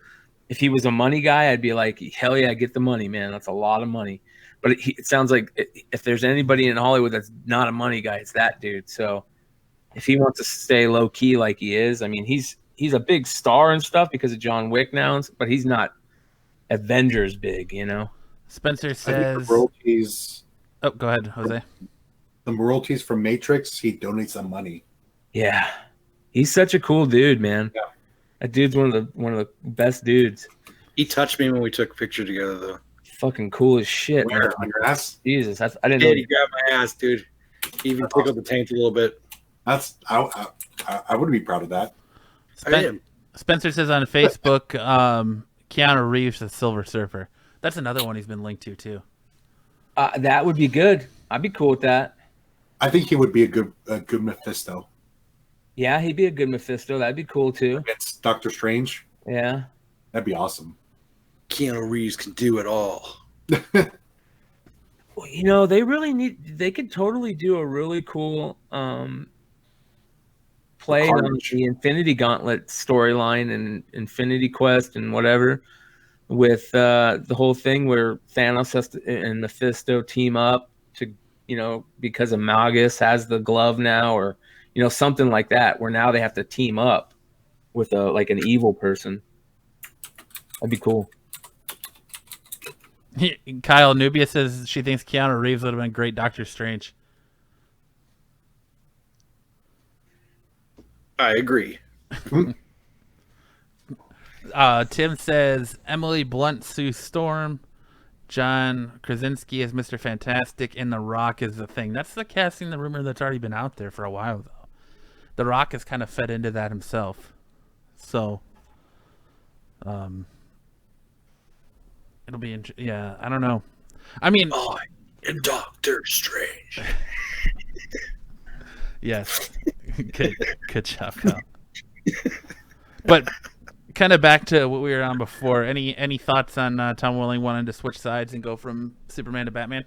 if he was a money guy, I'd be like, hell yeah, get the money, man. That's a lot of money. But it sounds like if there's anybody in Hollywood that's not a money guy, it's that dude. So if he wants to stay low key like he is, I mean, he's a big star and stuff because of John Wick now, but he's not Avengers big, you know. Spencer I think says, the royalties, "Oh, go ahead, Jose." the royalties from Matrix, he donates some money. Yeah, he's such a cool dude, man. Yeah. That dude's one of the best dudes. He touched me when we took a picture together, though. Fucking cool as shit, man. Where on your ass? Jesus, I didn't Yeah, know. he grabbed my ass, dude. He even tickled the taint a little bit. I would be proud of that. I am. Spencer says on Facebook, Keanu Reeves, the Silver Surfer. That's another one he's been linked to too. That would be good. I'd be cool with that. I think he would be a good Mephisto Yeah, he'd be a good Mephisto. That'd be cool too. against Doctor Strange. Yeah. That'd be awesome. Keanu Reeves can do it all. Well, you know, they could totally do a really cool play on the Infinity Gauntlet storyline and Infinity Quest and whatever, with the whole thing where Thanos and Mephisto team up to, you know, because Amalgus has the glove now, or, you know, something like that, where now they have to team up with an evil person. That'd be cool. Kyle Nubia says she thinks Keanu Reeves would have been great Doctor Strange. I agree. Tim says Emily Blunt, Sue Storm, John Krasinski as Mr. Fantastic, and The Rock is the thing. That's the casting, the rumor that's already been out there for a while, though. The Rock has kind of fed into that himself. So, it'll be yeah, I don't know. I mean, and Doctor Strange. Yes. Good job, Kyle. But kind of back to what we were on before. Any thoughts on Tom Welling wanting to switch sides and go from Superman to Batman?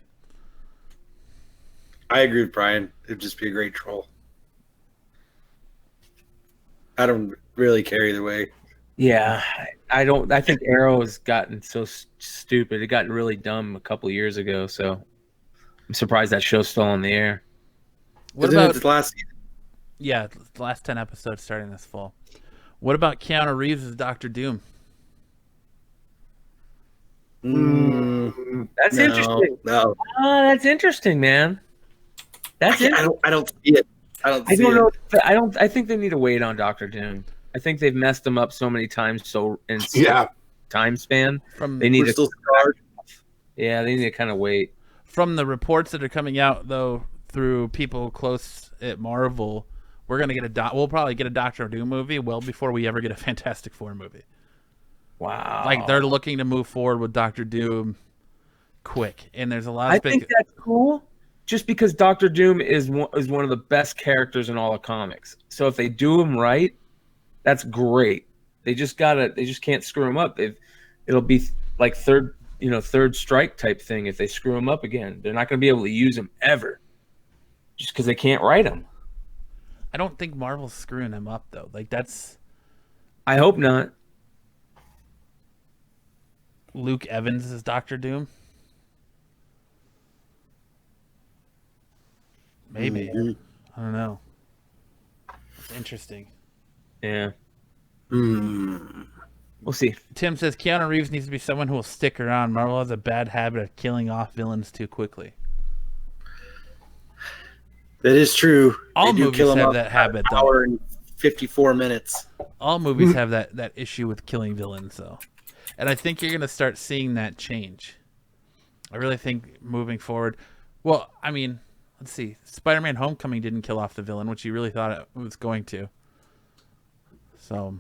I agree with Brian. It'd just be a great troll. I don't really care either way. Yeah, I don't. I think Arrow has gotten so stupid. It got really dumb a couple of years ago. So I'm surprised that show's still on the air. What about the last season? Yeah, the last 10 episodes starting this fall. What about Keanu Reeves as Dr. Doom? That's interesting. No, That's interesting, man. I don't see it. I don't know. I think they need to wait on Dr. Doom. I think they've messed him up so many times. Time span. They need to. Yeah, they need to kind of wait. From the reports that are coming out, though, through people close at Marvel, we'll probably get a Doctor Doom movie well before we ever get a Fantastic Four movie. Wow. Like, they're looking to move forward with Doctor Doom quick, and there's a lot of. I think that's cool. Just because Doctor Doom is one of the best characters in all the comics. So if they do him right, that's great. They just can't screw him up. It'll be like third strike type thing if they screw him up again. They're not going to be able to use him ever, just because they can't write him. I don't think Marvel's screwing him up though. Like, that's. I hope not. Luke Evans is Doctor Doom. Maybe. I don't know. It's interesting. Yeah. We'll see. Tim says Keanu Reeves needs to be someone who will stick around. Marvel has a bad habit of killing off villains too quickly. That is true. All movies have that habit, though. Hour and 54 minutes. All movies have that issue with killing villains, though. And I think you're going to start seeing that change. I really think moving forward. Well, I mean, let's see. Spider-Man Homecoming didn't kill off the villain, which you really thought it was going to. So,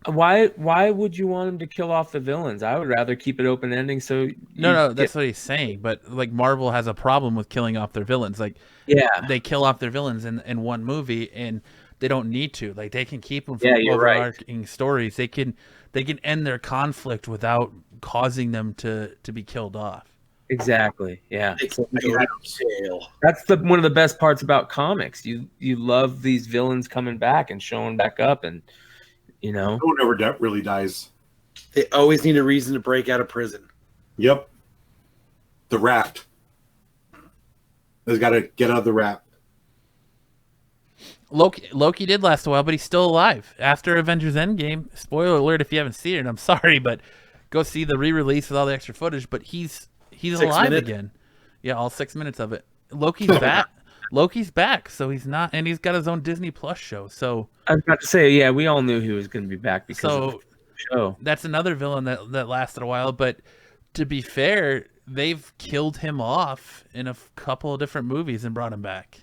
why would you want him to kill off the villains? I would rather keep it open ending. So no, that's what he's saying. But like, Marvel has a problem with killing off their villains. Like, yeah, they kill off their villains in one movie, and they don't need to. Like, they can keep them from overarching stories. They can end their conflict without causing them to be killed off. Exactly. Yeah. That's one of the best parts about comics. You love these villains coming back and showing back up, and no one ever really dies. They always need a reason to break out of prison. Yep. The raft. They've got to get out of the raft. Loki did last a while, but he's still alive after Avengers Endgame. Spoiler alert if you haven't seen it. I'm sorry, but go see the re-release with all the extra footage. But he's alive again. Yeah, all 6 minutes of it. Loki's back. Loki's back, so he's not, and he's got his own Disney Plus show. So I was about to say, yeah, we all knew he was going to be back because of the show. That's another villain that lasted a while. But to be fair, they've killed him off in a couple of different movies and brought him back.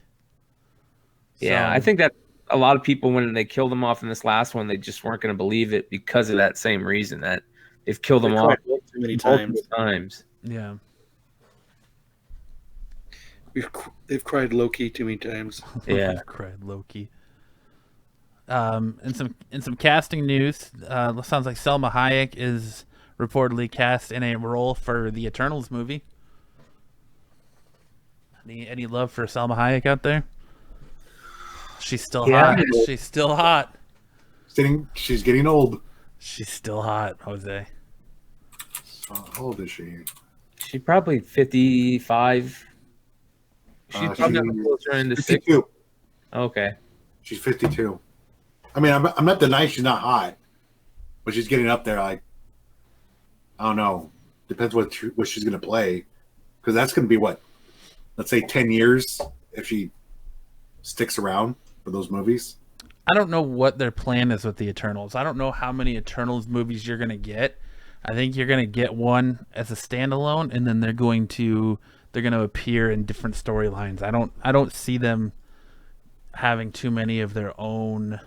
Yeah, I think that a lot of people, when they killed him off in this last one, they just weren't going to believe it because of that same reason, that they've killed him off too many times. Yeah. They've cried Loki too many times. Yeah. They've cried Loki. In some casting news, sounds like Selma Hayek is reportedly cast in a role for the Eternals movie. Any love for Selma Hayek out there? She's still hot. She's still hot. She's getting old. She's still hot, Jose. How old is she? She's probably 55. She's probably closer into 52. Okay. She's 52. I mean, I'm not denying she's not hot, but she's getting up there. Like, I don't know. Depends what she's going to play, because that's going to be what, let's say 10 years if she sticks around for those movies. I don't know what their plan is with the Eternals. I don't know how many Eternals movies you're gonna get. I think you're gonna get one as a standalone, and then they're gonna appear in different storylines. I don't see them having too many of their own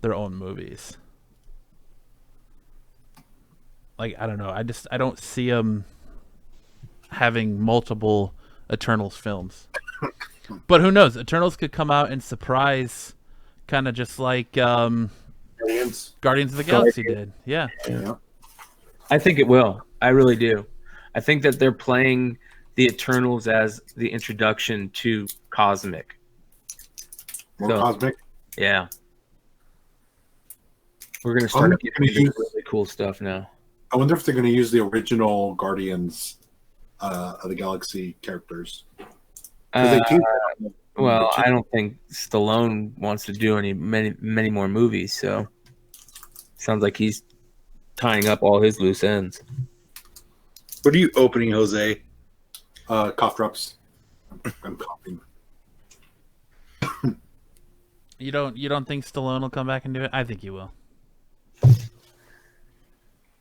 movies. Like, I don't know. I don't see them having multiple Eternals films. But who knows? Eternals could come out and surprise, kind of just like Guardians of the Galaxy did. Yeah. I think it will. I really do. I think that they're playing the Eternals as the introduction to Cosmic. Cosmic? Yeah. We're going to start getting into really cool stuff now. I wonder if they're going to use the original Guardians of the Galaxy characters. I don't think Stallone wants to do many more movies, so sounds like he's tying up all his loose ends. What are you opening, Jose? Cough drops. I'm coughing. You don't think Stallone will come back and do it? I think he will.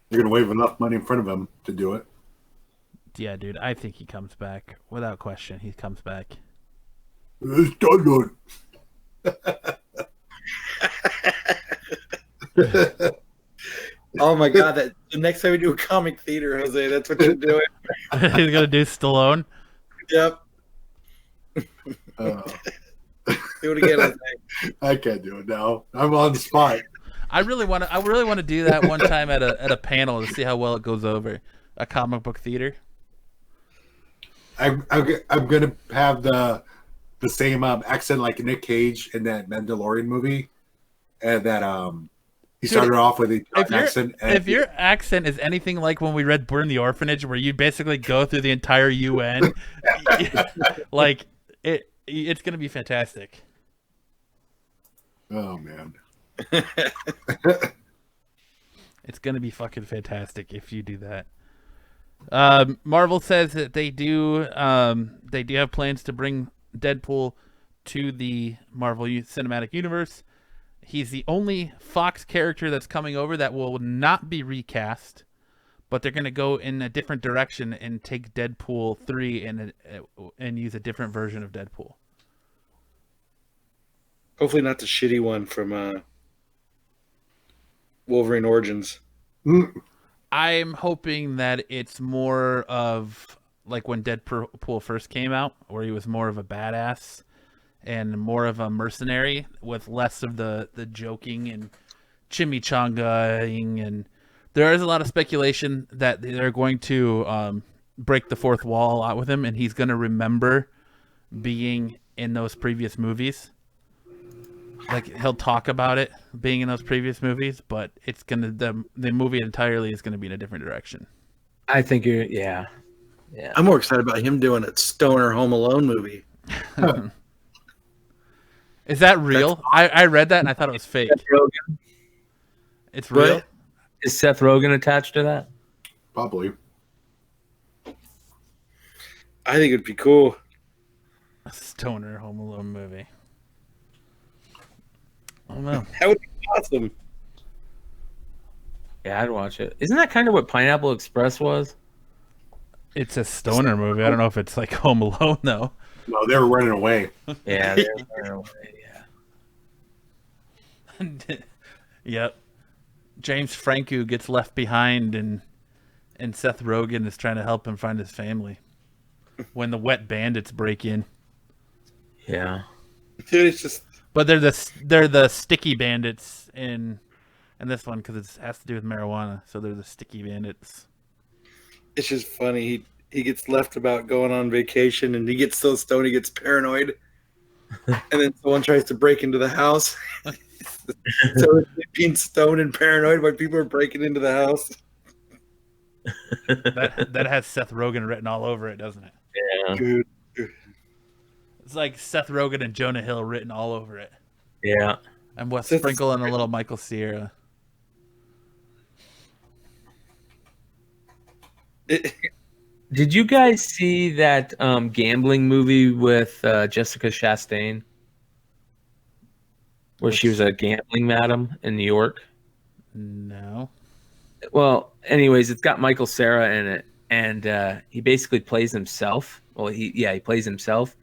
You're going to wave enough money in front of him to do it. Yeah, dude, I think he comes back. Without question, he comes back. It's done. Oh my god, the next time we do a comic theater, Jose, that's what you're doing. He's going to do Stallone? Yep. Do it again, Jose. I can't do it now. I'm on the spot. I really want to do that one time at a panel to see how well it goes over. A comic book theater. I'm gonna have the same accent like Nick Cage in that Mandalorian movie, and that he started off with an accent. If your accent is anything like when we read Burn the Orphanage, where you basically go through the entire UN, like it's gonna be fantastic. Oh man. It's gonna be fucking fantastic if you do that. Marvel says that they do have plans to bring Deadpool to the Marvel Cinematic Universe. He's the only Fox character that's coming over that will not be recast, but they're gonna go in a different direction and take Deadpool 3 and use a different version of Deadpool. Hopefully not the shitty one from Wolverine Origins. I'm hoping that it's more of like when Deadpool first came out, where he was more of a badass and more of a mercenary with less of the joking and chimichangaing. And there is a lot of speculation that they're going to break the fourth wall a lot with him, and he's going to remember being in those previous movies. Like, he'll talk about it being in those previous movies, but it's gonna the movie entirely is gonna be in a different direction. I think yeah. I'm more excited about him doing a stoner Home Alone movie. Is that real? I read that and I thought it was fake. It's real. What? Is Seth Rogen attached to that? Probably. I think it'd be cool. A stoner Home Alone movie. I don't know. That would be awesome. Yeah, I'd watch it. Isn't that kind of what Pineapple Express was? It's a stoner movie. I don't know if it's like Home Alone though. No, they were running away. Yeah, they were running away, yeah. Yep. James Franco gets left behind, and Seth Rogen is trying to help him find his family when the Wet Bandits break in. Yeah. Dude, it's just. But they're the sticky bandits in this one because it has to do with marijuana. So they're the sticky bandits. It's just funny. He gets left about going on vacation, and he gets so stoned he gets paranoid. And then someone tries to break into the house. So it's being stoned and paranoid while people are breaking into the house. That has Seth Rogen written all over it, doesn't it? Yeah. Dude. It's like Seth Rogen and Jonah Hill written all over it. Yeah. And Wes Sprinkle and a little Michael Cera. Did you guys see that gambling movie with Jessica Chastain? where she was a gambling madam in New York? No. Well, anyways, it's got Michael Cera in it, and he basically plays himself. Well, he plays himself,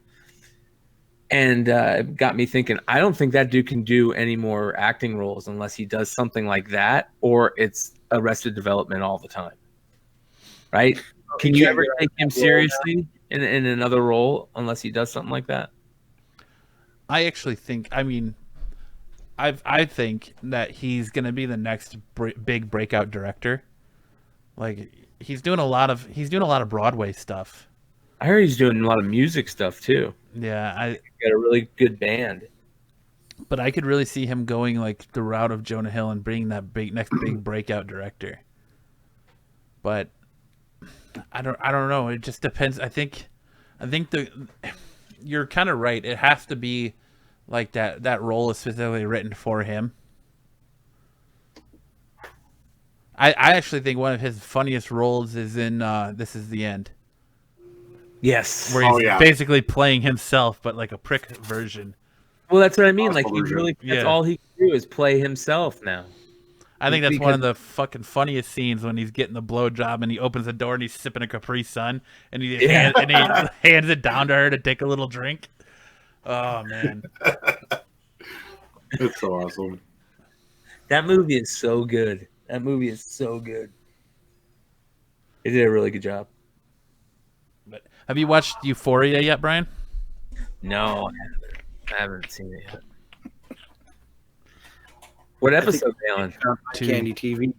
and it got me thinking. I don't think that dude can do any more acting roles unless he does something like that, or it's Arrested Development all the time. Right? Can you ever take him seriously in another role unless he does something like that? I actually think. I mean, I think that he's gonna be the next big breakout director. Like he's doing a lot of Broadway stuff. I heard he's doing a lot of music stuff too. Yeah, He's got a really good band. But I could really see him going like the route of Jonah Hill and being that next big breakout director. But I don't know. It just depends. I think you're kind of right. It has to be like that role is specifically written for him. I actually think one of his funniest roles is in This Is the End. Yes. Where he's basically playing himself, but like a prick version. Well, that's what I mean. Like that's all he can do is play himself now. I think that's one of the fucking funniest scenes when he's getting the blowjob and he opens the door and he's sipping a Capri Sun and he hands it down to her to take a little drink. Oh man, it's so awesome. That movie is so good. They did a really good job. But have you watched Euphoria yet, Brian? No, I haven't seen it yet. What episode are they on? Candy TV.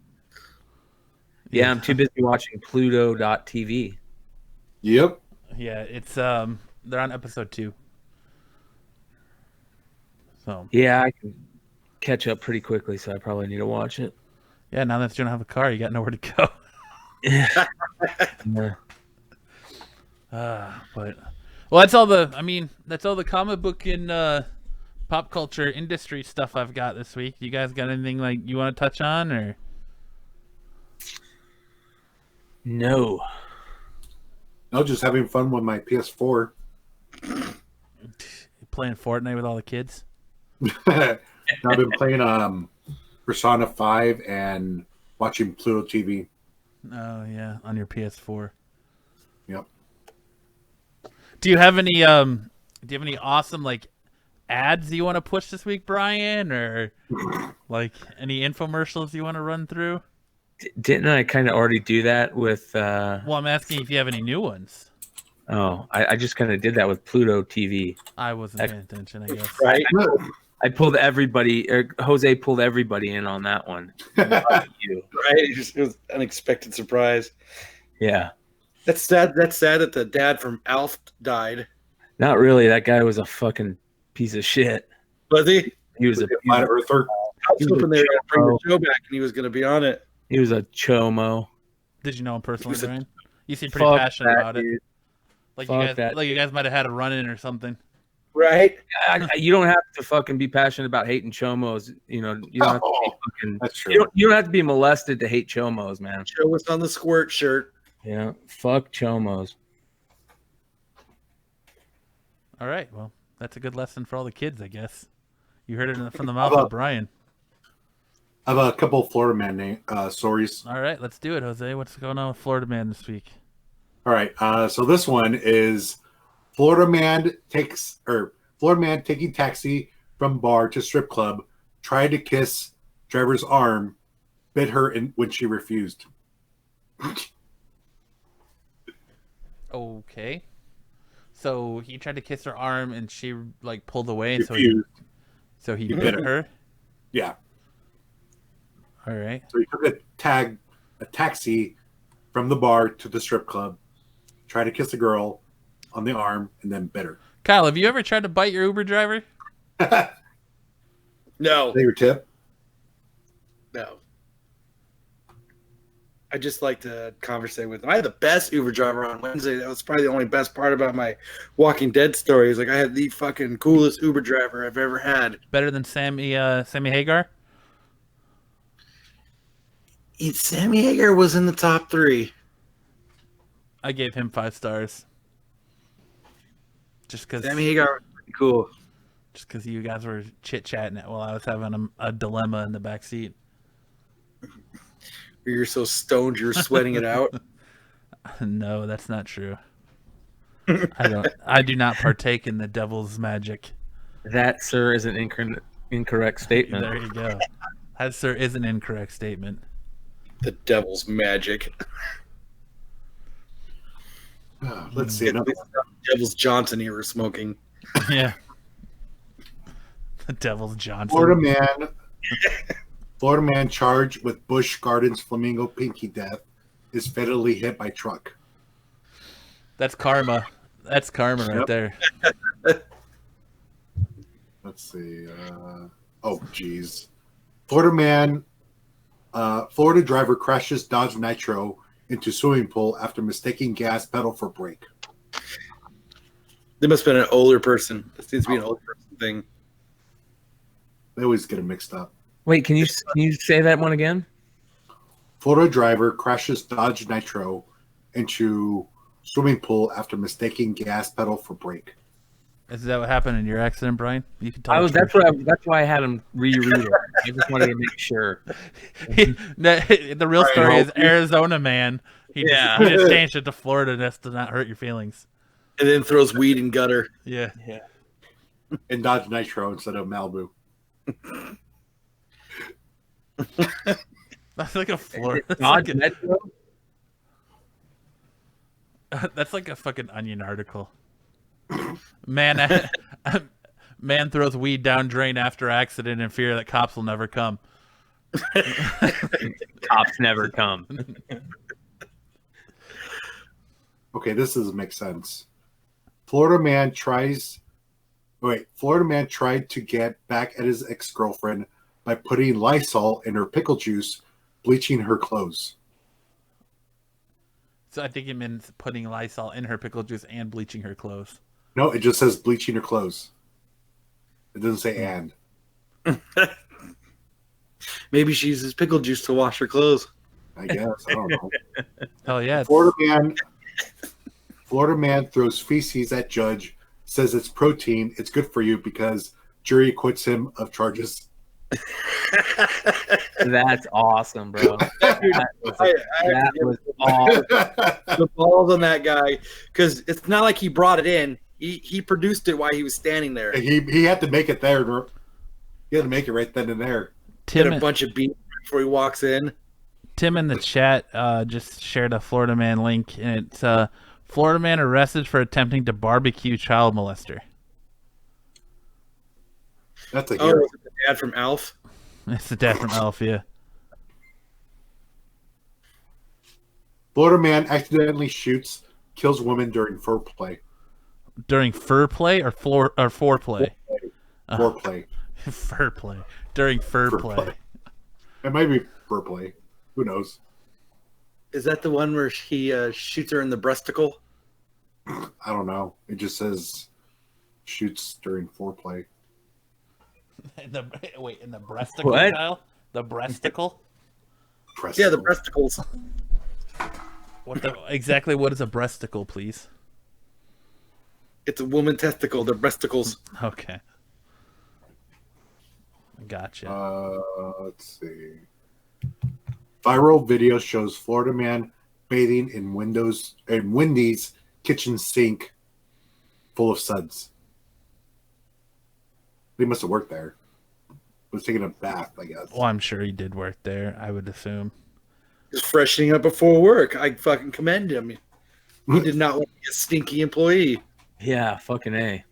Yeah, I'm too busy watching Pluto.tv. Yep. Yeah, it's they're on episode 2. So yeah, I can catch up pretty quickly, so I probably need to watch it. Yeah, now that you don't have a car, you got nowhere to go. Yeah. But that's all the comic book and pop culture industry stuff I've got this week. You guys got anything like you want to touch on or? No, just having fun with my PS4. Playing Fortnite with all the kids. I've been playing Persona 5 and watching Pluto TV. Oh yeah, on your PS4. Yep. Do you have any awesome like ads you want to push this week, Brian, or like any infomercials you want to run through? Didn't I kind of already do that with? Well, I'm asking if you have any new ones. Oh, I just kind of did that with Pluto TV. I wasn't paying attention, I guess. Right. I pulled everybody, or Jose pulled everybody in on that one. You. Right? It was an unexpected surprise. Yeah. That's sad. That's sad that the dad from Alf died. Not really. That guy was a fucking piece of shit. Was he? He was a flat earther. I was hoping they were going to bring the show back and he was going to be on it. He was a chomo. Did you know him personally, Brian? You seem pretty passionate about it. Like you guys might have had a run-in or something. Right? You don't have to fucking be passionate about hating chomos. You know, you don't have to be fucking. That's true. You don't have to be molested to hate chomos, man. Show us on the squirt shirt. Yeah, fuck chomos. All right, well, that's a good lesson for all the kids, I guess. You heard it from the mouth of Brian. I have a couple of Florida man stories. All right, let's do it, Jose. What's going on with Florida man this week? All right, so this one is Florida man taking taxi from bar to strip club, tried to kiss driver's arm, bit her when she refused. Okay. So he tried to kiss her arm and she like pulled away, Refused. so he bit her. Yeah. All right. So he took a taxi from the bar to the strip club, tried to kiss a girl on the arm, and then bit her. Kyle, have you ever tried to bite your Uber driver? No. Your tip? No. I just like to conversate with him. I had the best Uber driver on Wednesday. That was probably the only best part about my Walking Dead story. Is like I had the fucking coolest Uber driver I've ever had. Better than Sammy Hagar? Sammy Hagar was in the top 3. I gave him 5 stars. Just because Sammy Hagar was pretty cool. Just because you guys were chit-chatting it while I was having a dilemma in the back seat. You're so stoned you're sweating it out. No, that's not true. I do not partake in the devil's magic. That, sir, is an incorrect statement. There you go. That, sir, is an incorrect statement. The devil's magic. Let's see another one. Devil's Johnson you were smoking. Yeah. The devil's Johnson. Florida man charged with Busch Gardens flamingo pinky death is fatally hit by truck. That's karma. That's karma right there. Let's see. Florida driver crashes Dodge Nitro into swimming pool after mistaking gas pedal for brake. They must have been an older person. This seems to be an older person thing. They always get it mixed up. Wait, can you say that one again? Florida driver crashes Dodge Nitro into swimming pool after mistaking gas pedal for brake. Is that what happened in your accident, Brian? You can tell. That's why I had him reread it. I just wanted to make sure. The real story is Arizona man. He just changed it to Florida just to not hurt your feelings. And then throws weed in gutter. Yeah. And Dodge Nitro instead of Malibu. That's like a Florida. Dodge Metro? That's like a fucking Onion article. Man throws weed down drain after accident in fear that cops will never come. Cops never come. Okay, this doesn't make sense. Florida man tried to get back at his ex-girlfriend by putting Lysol in her pickle juice, bleaching her clothes. So I think it means putting Lysol in her pickle juice and bleaching her clothes. No, it just says bleaching her clothes. It doesn't say and. Maybe she uses pickle juice to wash her clothes. I guess. I don't know. Hell yeah. Florida man throws feces at judge, says it's protein, it's good for you because jury acquits him of charges. That's awesome, bro. That was awesome. The balls on that guy, because it's not like he brought it in. He produced it while he was standing there. He had to make it there. He had to make it right then and there. Tim a bunch of beats before he walks in. Tim in the chat just shared a Florida man link, and it's Florida man arrested for attempting to barbecue child molester. That's a hero. It's the dad from Alf. It's the dad from Alf, yeah. Florida man accidentally kills woman during foreplay. During fur play or foreplay? Foreplay. Fur play. During fur play. It might be foreplay. Who knows? Is that the one where he shoots her in the breasticle? I don't know. It just says shoots during foreplay. In the breasticle, what? Kyle? The breasticle? Yeah, the breasticles. What is a breasticle, please? It's a woman testicle. They're breasticles. Okay. Gotcha. Let's see. Viral video shows Florida man bathing in Wendy's kitchen sink full of suds. He must have worked there. Was taking a bath, I guess. Well, I'm sure he did work there, I would assume. Just freshening up before work. I fucking commend him. He did not want to be a stinky employee. Yeah, fucking A.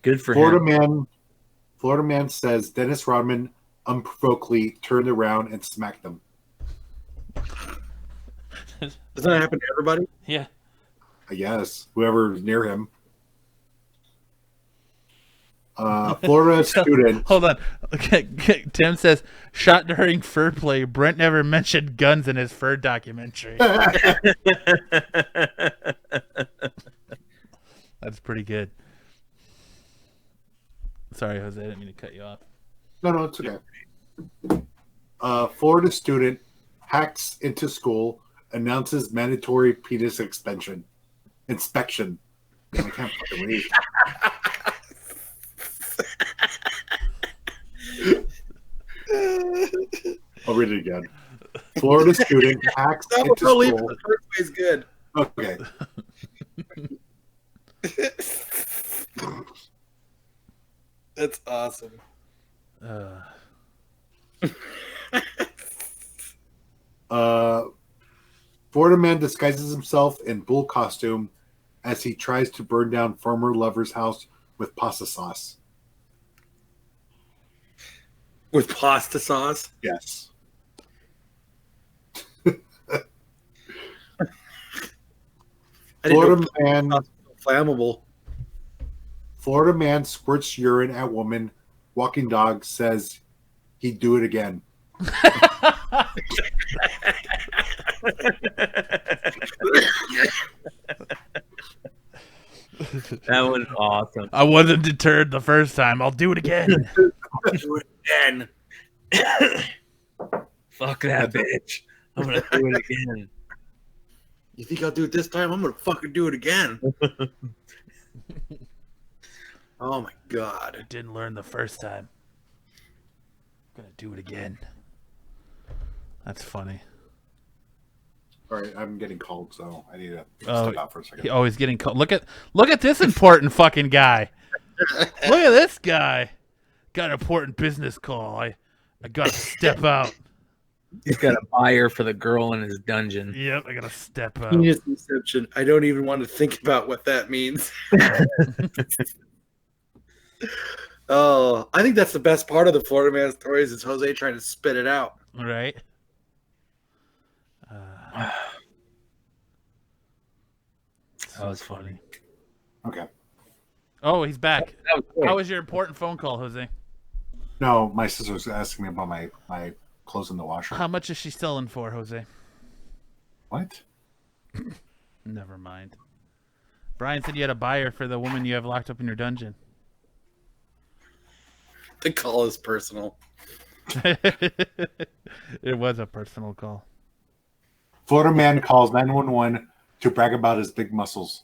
Good for him. Florida man says Dennis Rodman unprovokedly turned around and smacked them. Doesn't that happen to everybody? Yeah. I guess. Whoever's near him. Florida student. Hold on. Okay, Tim says, shot during fur play. Brent never mentioned guns in his fur documentary. That's pretty good. Sorry, Jose. I didn't mean to cut you off. No, it's okay. Florida student hacks into school, announces mandatory penis inspection. I can't fucking read. I'll read it again. Florida student hacks No, into we'll leave it. school. The first way is good. Okay. That's awesome. Florida man disguises himself in bull costume as he tries to burn down former lover's house with pasta sauce. With pasta sauce? Yes. Florida man Flammable. Florida man squirts urine at woman. Walking dog says he'd do it again. That one's awesome. I wasn't deterred the first time. I'll do it again. Do it again. Fuck that bitch. I'm gonna do it again. You think I'll do it this time? I'm gonna fucking do it again. Oh my god. I didn't learn the first time. I'm gonna do it again. That's funny. All right, I'm getting cold, so I need to step out for a second. He always getting cold. Look at this important fucking guy. Look at this guy. Got an important business call. I gotta step out. He's got a buyer for the girl in his dungeon. Yep, I gotta step out. Genius deception. I don't even want to think about what that means. Oh, I think that's the best part of the Florida man stories is Jose trying to spit it out. Right. That was funny. Okay. Oh, he's back. That was great. How was your important phone call, Jose? No, my sister was asking me about my clothes in the washer. How much is she selling for, Jose? What? Never mind. Brian said you had a buyer for the woman you have locked up in your dungeon. The call is personal. It was a personal call. Florida man calls 911 to brag about his big muscles.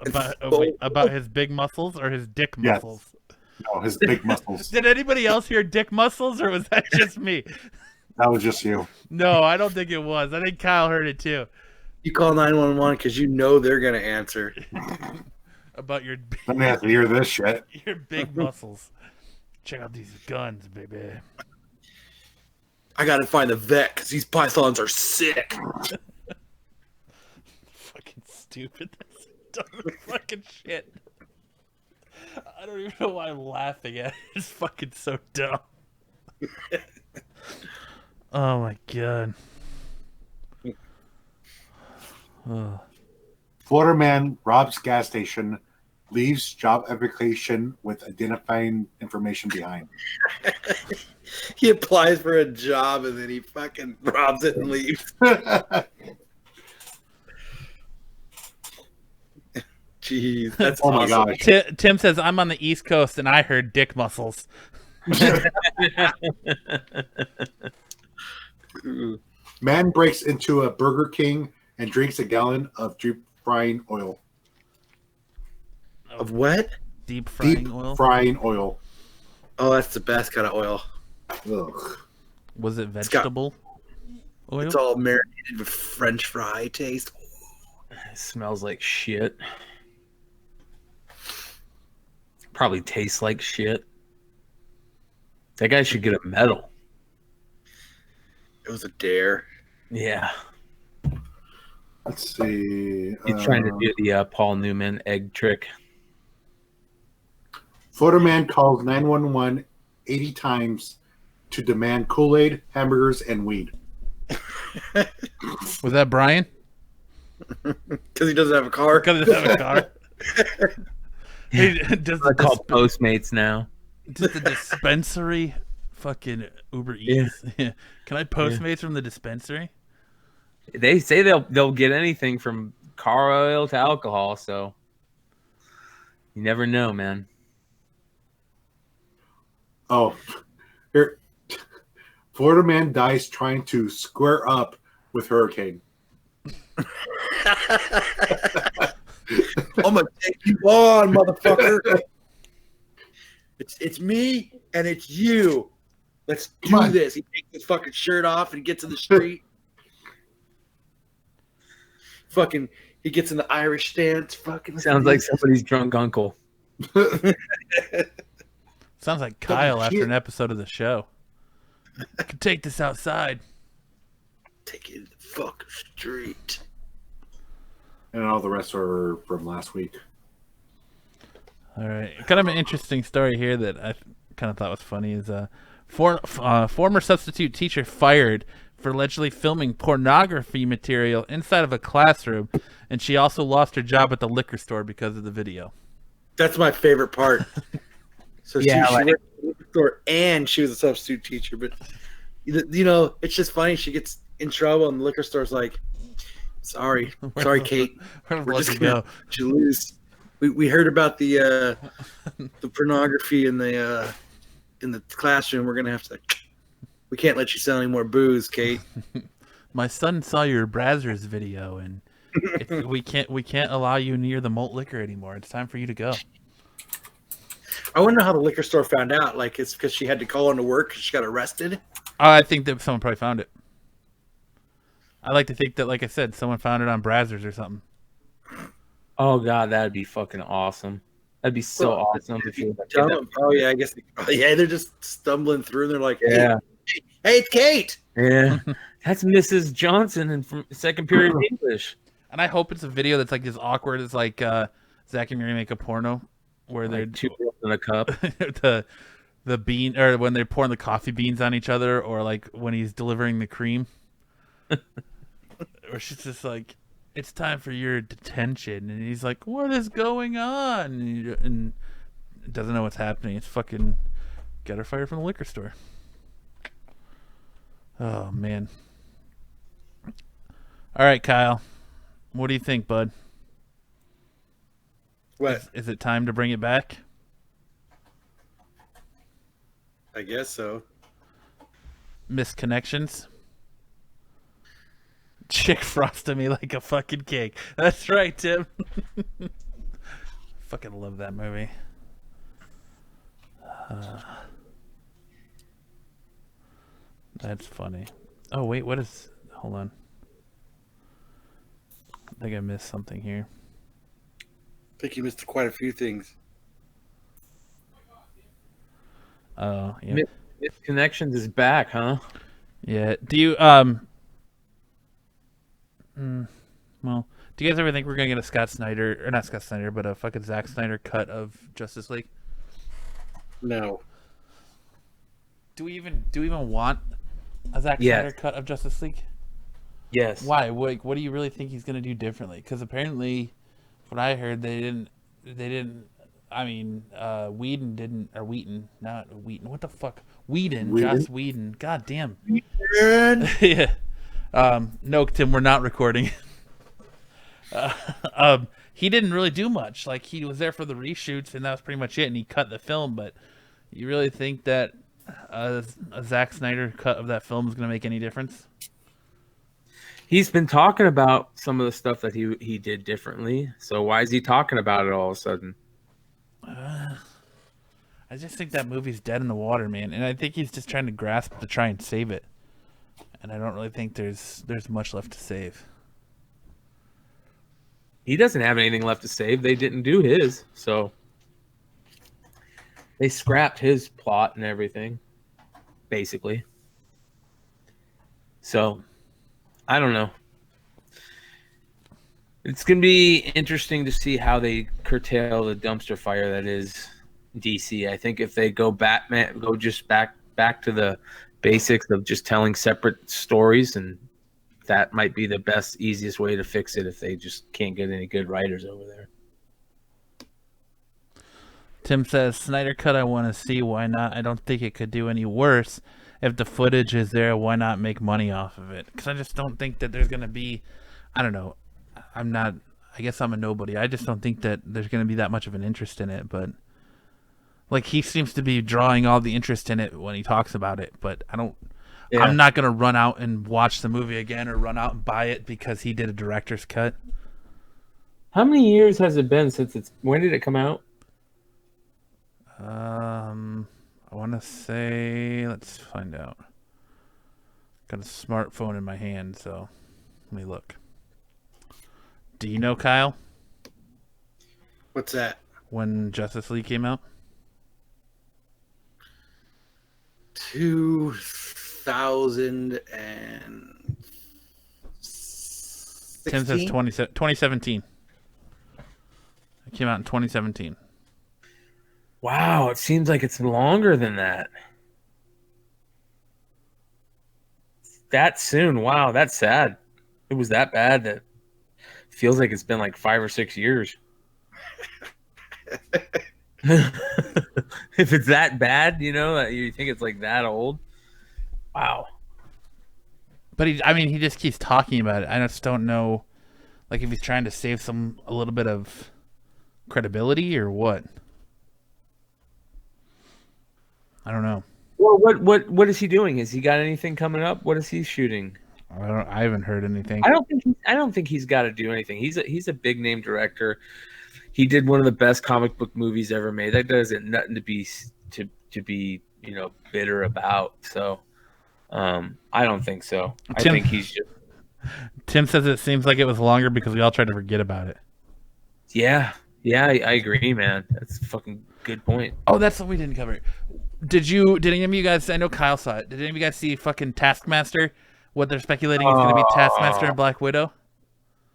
About his big muscles or his dick Yes. muscles? No, his big muscles. Did anybody else hear dick muscles, or was that just me? That was just you. No, I don't think it was. I think Kyle heard it too. You call 911 because you know they're going to answer. About your Let me have to hear this shit. big muscles. Check out these guns, baby. I got to find the vet because these pythons are sick. Fucking stupid. That's dumb fucking shit. I don't even know why I'm laughing at it. It's fucking so dumb. Oh my god. Oh. Florida man robs gas station, leaves job application with identifying information behind. He applies for a job and then he fucking robs it and leaves. Jeez, that's Oh my awesome. gosh. Tim says, I'm on the East Coast and I heard dick muscles. Man breaks into a Burger King and drinks a gallon of deep frying oil. Of what? Deep frying Deep oil? frying oil. Oh, that's the best kind of oil. Ugh. Was it vegetable oil? It's all marinated with French fry taste. It smells like shit. Probably tastes like shit. That guy should get a medal. It was a dare. Yeah. Let's see. He's trying to do the Paul Newman egg trick. Florida man calls 911 80 times to demand Kool-Aid, hamburgers, and weed. Was that Brian? Because he doesn't have a car. Because he doesn't have a car. Hey, does They're called Postmates now. does the dispensary fucking Uber Eats? Yeah. Can I Postmates from the dispensary? They say they'll get anything from car oil to alcohol, so you never know, man. Oh, here. Florida man dies trying to square up with hurricane. I'm gonna take you on, motherfucker. It's me and it's you. Let's Come do on. this. He takes his fucking shirt off and he gets in the street. Fucking, he gets in the Irish stance. Fucking Sounds like somebody's drunk uncle. Sounds like Kyle after shit. an episode of the show. I could take this outside. take it to the fucking street. And all the rest are from last week. All right. Kind of an interesting story here that I kind of thought was funny is former substitute teacher fired for allegedly filming pornography material inside of a classroom, and she also lost her job at the liquor store because of the video. That's my favorite part. So Yeah, she like- worked at the liquor store and she was a substitute teacher. But, you know, it's just funny. She gets in trouble and the liquor store's like, sorry, Kate. We're We're just just go. going to let you lose. We heard about the pornography in the classroom. We're going to have to, we can't let you sell any more booze, Kate. My son saw your Brazzers video, and we can't allow you near the malt liquor anymore. It's time for you to go. I wonder how the liquor store found out. Like, it's because she had to call into work because she got arrested. I think that someone probably found it. I like to think that, like I said, someone found it on Brazzers or something. Oh god, that'd be fucking awesome. That'd be so Well, awesome if you Dumb. Oh, yeah, I guess. They're just stumbling through and they're like, Yeah. hey, it's Kate. Yeah. That's Mrs. Johnson and from second period English. And I hope it's a video that's like as awkward as like Zach and Mary make a porno where they're Like 2 girls in a cup. the bean, or when they're pouring the coffee beans on each other, or like when he's delivering the cream. Or she's just like, it's time for your detention, and he's like, what is going on? And doesn't know what's happening. It's fucking got her fired from the liquor store. Oh man. All right, Kyle, what do you think, bud? What? Is it time to bring it back? I guess so. Misconnections. Chick frosted me like a fucking cake. That's right, Tim. Fucking love that movie. That's funny. Oh wait, what is? Hold on. I think I missed something here. I think you missed quite a few things. Oh yeah, Connections is back, huh? yeah. Do you well, do you guys ever think we're gonna get a Scott Snyder, or not Scott Snyder, but a fucking Zack Snyder cut of Justice League? No. Do we even want a Zack Yes. Snyder cut of Justice League? Yes. Why? What do you really think he's gonna do differently? Because apparently, what I heard, they didn't. I mean, Whedon didn't, or Wheaton, not Wheaton. What the fuck? Whedon, Joss Whedon. God damn. Yeah. No, Tim, we're not recording. He didn't really do much. Like, he was there for the reshoots, and that was pretty much it. And he cut the film. But you really think that a Zack Snyder cut of that film is going to make any difference? He's been talking about some of the stuff that he did differently. So why is he talking about it all of a sudden? I just think that movie's dead in the water, man. And I think he's just trying to grasp to try and save it. And I don't really think there's much left to save. He doesn't have anything left to save. They didn't do his, so they scrapped his plot and everything, basically. So, I don't know. It's going to be interesting to see how they curtail the dumpster fire that is DC. I think if they go back to the basics of just telling separate stories, and that might be the best, easiest way to fix it if they just can't get any good writers over there. Tim says, Snyder Cut, I want to see. Why not? I don't think it could do any worse. If the footage is there, why not make money off of it? Because I just don't think that there's going to be, I don't know. I guess I'm a nobody. I just don't think that there's going to be that much of an interest in it. But, like, he seems to be drawing all the interest in it when he talks about it. But I'm not going to run out and watch the movie again or run out and buy it because he did a director's cut. How many years has it been since when did it come out? I want to say, let's find out. Got a smartphone in my hand, so let me look. Do you know, Kyle, What's that? when Justice League came out? 2016. Tim says 2017. It came out in 2017. Wow, it seems like it's longer than that. That soon. Wow, that's sad. It was that bad that feels like it's been like 5 or 6 years. If it's that bad, you know, that you think it's like that old. Wow. But he just keeps talking about it. I just don't know, like, if he's trying to save a little bit of credibility or what. I don't know. Well, what is he doing? Has he got anything coming up? What is he shooting? I haven't heard anything. I don't think he's got to do anything. He's a big name director. He did one of the best comic book movies ever made. That doesn't nothing to be bitter about. So, I don't think so. I think he's just. Tim says it seems like it was longer because we all tried to forget about it. Yeah, I agree, man. That's a fucking good point. Oh, that's what we didn't cover. Did any of you guys? I know Kyle saw it. Did any of you guys see fucking Taskmaster? What they're speculating is going to be Taskmaster and Black Widow.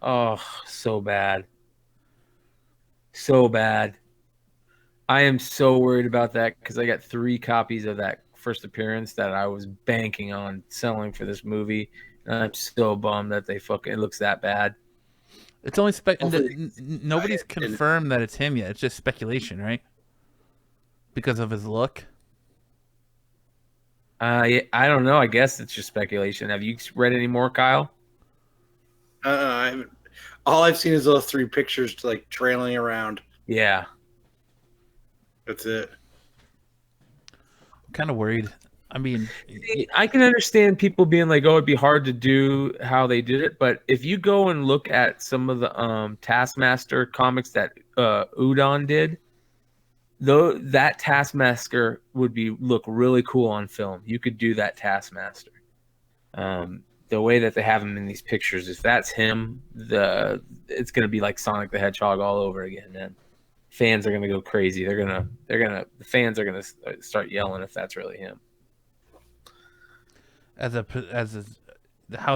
Oh, so bad. So bad. I am so worried about that because I got 3 copies of that first appearance that I was banking on selling for this movie. And I'm so bummed that it looks that bad. It's only nobody's confirmed that it's him yet. It's just speculation, right? Because of his look. I don't know. I guess it's just speculation. Have you read any more, Kyle? I haven't. All I've seen is those 3 pictures like trailing around. Yeah. That's it. I'm kind of worried. I mean, I can understand people being like, "Oh, it'd be hard to do how they did it," but if you go and look at some of the Taskmaster comics that Udon did, though, that Taskmaster would look really cool on film. You could do that Taskmaster. The way that they have him in these pictures, if that's him, it's gonna be like Sonic the Hedgehog all over again, man. Fans are gonna go crazy. The fans are gonna start yelling if that's really him. How's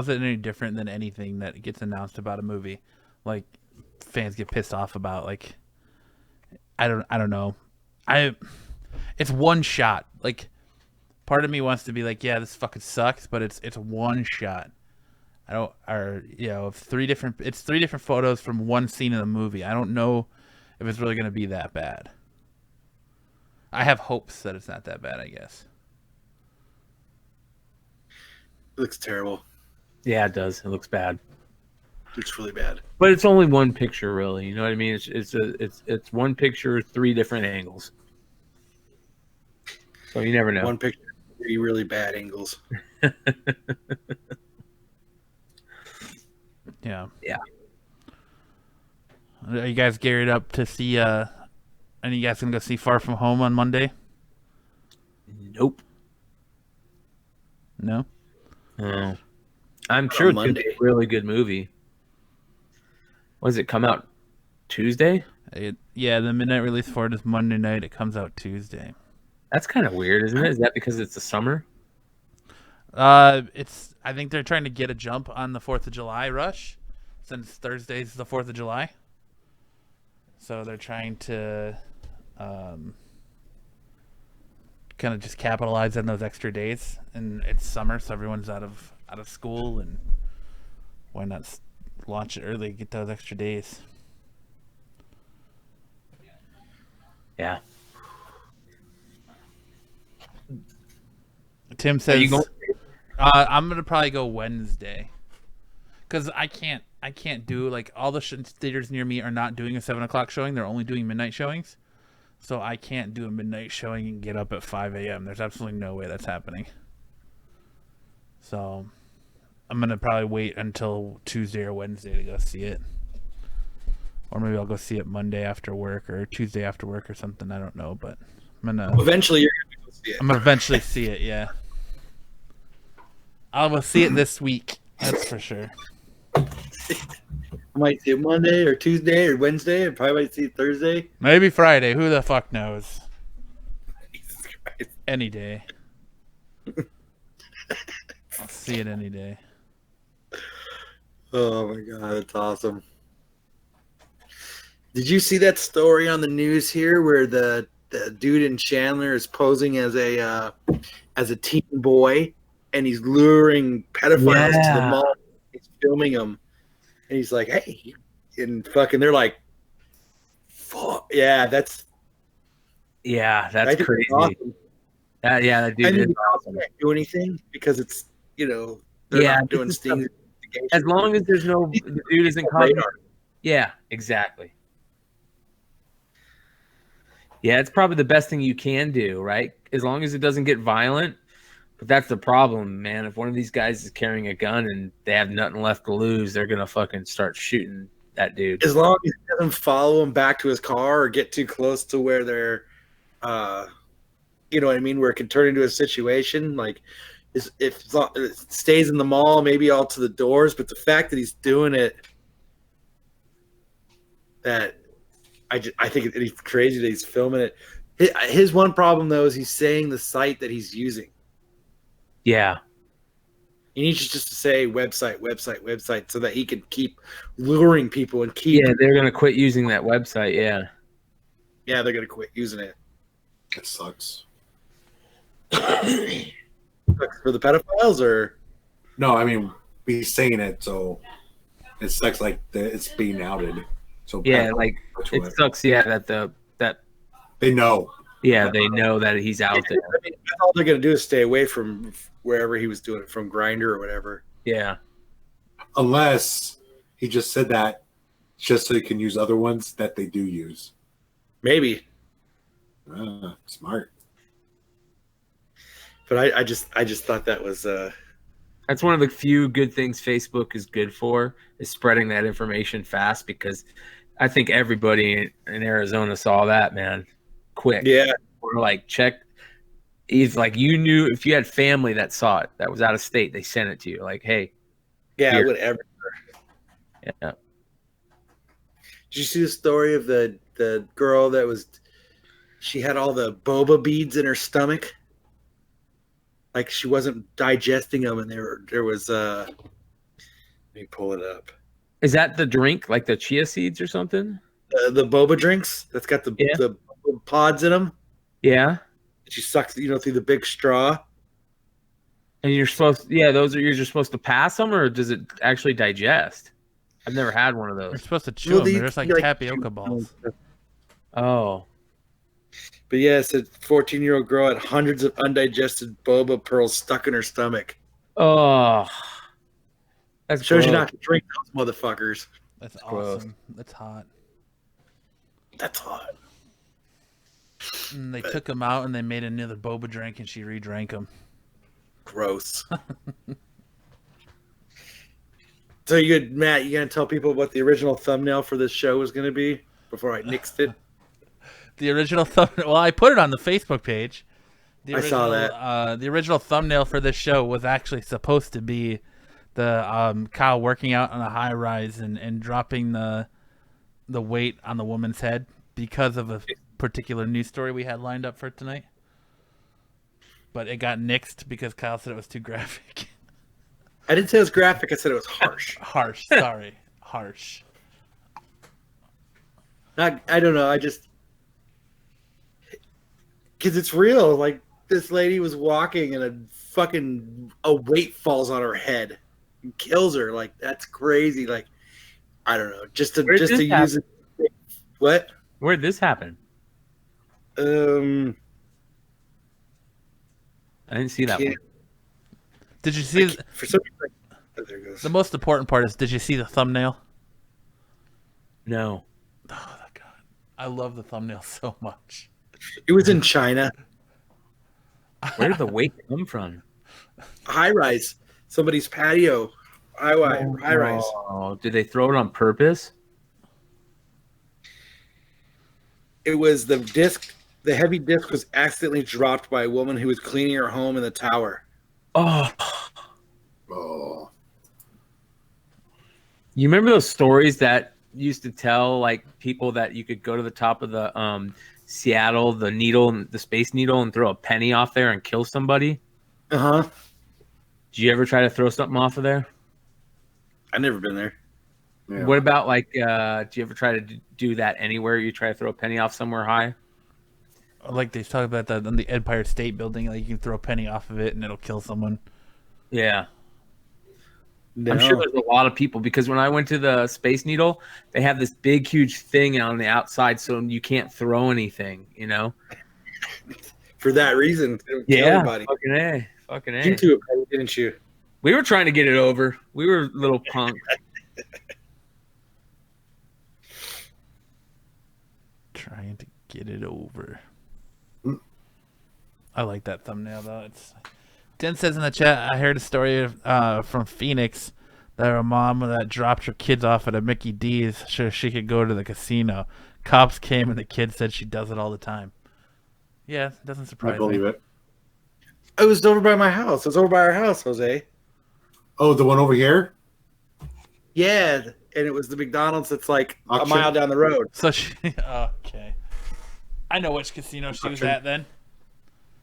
it any different than anything that gets announced about a movie? Like, fans get pissed off about, like, I don't know. It's one shot. Like, part of me wants to be like, yeah, this fucking sucks, but it's one shot. It's 3 different photos from one scene in the movie. I don't know if it's really going to be that bad. I have hopes that it's not that bad, I guess. It looks terrible. Yeah, it does. It looks bad. It looks really bad. But it's only one picture, really. You know what I mean? It's one picture, 3 different angles. So you never know. One picture, 3 really bad angles. Yeah. Yeah. Are you guys geared up to see? Are you guys gonna go see Far From Home on Monday? Nope. No. Oh. I'm sure it's a really good movie. Does it come out Tuesday? The midnight release for it is Monday night. It comes out Tuesday. That's kind of weird, isn't it? Is that because it's the summer? I think they're trying to get a jump on the 4th of July rush, since Thursday's the 4th of July. So they're trying to kind of just capitalize on those extra days, and it's summer, so everyone's out of school, and why not launch it early, get those extra days. Yeah. Tim says, Are you going? I'm gonna probably go Wednesday, because I can't do, like, all the theaters near me are not doing a 7:00 showing. They're only doing midnight showings, so I can't do a midnight showing and get up at 5 a.m. There's absolutely no way that's happening. So I'm gonna probably wait until Tuesday or Wednesday to go see it, or maybe I'll go see it Monday after work or Tuesday after work or something. I don't know, but I'm gonna. Eventually, you're going to go see it. I'm gonna eventually see it. Yeah, I will see it this week. That's for sure. I might see it Monday or Tuesday or Wednesday. I probably might see it Thursday. Maybe Friday. Who the fuck knows? Jesus Christ. Any day. I'll see it any day. Oh my god, that's awesome. Did you see that story on the news here where the dude in Chandler is posing as a teen boy and he's luring pedophiles to the mall? He's filming them, and he's like, "Hey," and fucking, they're like, "Fuck yeah, that's crazy." Awesome. That dude is awesome. Can't do anything because it's they're not doing stings. As long as there's the dude isn't caught. Yeah, exactly. Yeah, it's probably the best thing you can do, right? As long as it doesn't get violent. But that's the problem, man. If one of these guys is carrying a gun and they have nothing left to lose, they're gonna fucking start shooting that dude. As long as he doesn't follow him back to his car or get too close to where they're, you know what I mean, where it can turn into a situation like, if it stays in the mall, maybe all to the doors. But the fact that he's doing it, that I think it's crazy that he's filming it. His one problem though is he's saying the site that he's using. Yeah. He needs just to say website so that he can keep luring people and keep. Yeah, they're gonna quit using that website. Yeah. Yeah, they're gonna quit using it. It sucks. For the pedophiles, or No, I mean, he's saying it, so it sucks like it's being outed. So yeah, like it sucks. Yeah, that they know. Yeah, they know that he's out there. I mean, all they're gonna do is stay away from wherever he was doing it, from Grindr or whatever. Yeah. Unless he just said that just so he can use other ones that they do use. Maybe. Smart. But I just thought that was that's one of the few good things Facebook is good for, is spreading that information fast, because I think everybody in Arizona saw that, man. Quick. Yeah. Or like check. He's like, you knew if you had family that saw it, that was out of state, they sent it to you. Like, hey. Yeah, here. whatever. Yeah. Did you see the story of the girl that was? She had all the boba beads in her stomach. Like she wasn't digesting them, and there was let me pull it up. Is that the drink, like the chia seeds or something? The boba drinks that's got the pods in them. Yeah. She sucks, through the big straw. And you're supposed, you're just supposed to pass them, or does it actually digest? I've never had one of those. You're supposed to chew them. They're just like tapioca balls. Oh. But yeah, it's a 14-year-old girl had hundreds of undigested boba pearls stuck in her stomach. Oh. That shows you not to drink those motherfuckers. That's gross. Awesome. That's hot. That's hot. And they took them out and they made another boba drink, and she re-drank them. Gross. So Matt, you gonna tell people what the original thumbnail for this show was gonna be before I nixed it? The original thumbnail. Well, I put it on the Facebook page. I saw that. The original thumbnail for this show was actually supposed to be the Kyle working out on a high rise and dropping the weight on the woman's head because of a particular news story we had lined up for tonight. But it got nixed because Kyle said it was too graphic. I didn't say it was graphic. I said it was harsh. Harsh. Sorry. Harsh. I don't know. I just... Because it's real. Like, this lady was walking and a weight falls on her head and kills her. Like, that's crazy. Like, I don't know. Just to use it. What? Where'd this happen? I didn't see that one. Did you see? For some reason, there it goes. The most important part is, did you see the thumbnail? No. Oh, God. I love the thumbnail so much. It was in China. Where did the weight come from? High rise. Somebody's patio. High rise. Oh, did they throw it on purpose? It was the disc The heavy disc was accidentally dropped by a woman who was cleaning her home in the tower. Oh, Oh, you remember those stories that used to tell like people that you could go to the top of the Seattle, the Space Needle, and throw a penny off there and kill somebody? Uh-huh. Did you ever try to throw something off of there? I've never been there. yeah. What about like, do you ever try to do that anywhere? You try to throw a penny off somewhere high? Like they talk about that on the Empire State Building. Like you can throw a penny off of it and it'll kill someone. Yeah. No. I'm sure there's a lot of people because when I went to the Space Needle, they have this big, huge thing on the outside, so you can't throw anything. You know. For that reason, kill everybody. Fucking A. You threw a penny, didn't you? We were trying to get it over. We were little punks. Trying to get it over. I like that thumbnail though. Den says in the chat, I heard a story from Phoenix that a mom that dropped her kids off at a Mickey D's so she could go to the casino. Cops came and the kid said she does it all the time. Yeah, it doesn't I surprise believe me. it. It was over by my house. It was over by our house, Jose. Oh, the one over here? Yeah, and it was the McDonald's that's like Auction. a mile down the road. So she okay. I know which casino she was at then.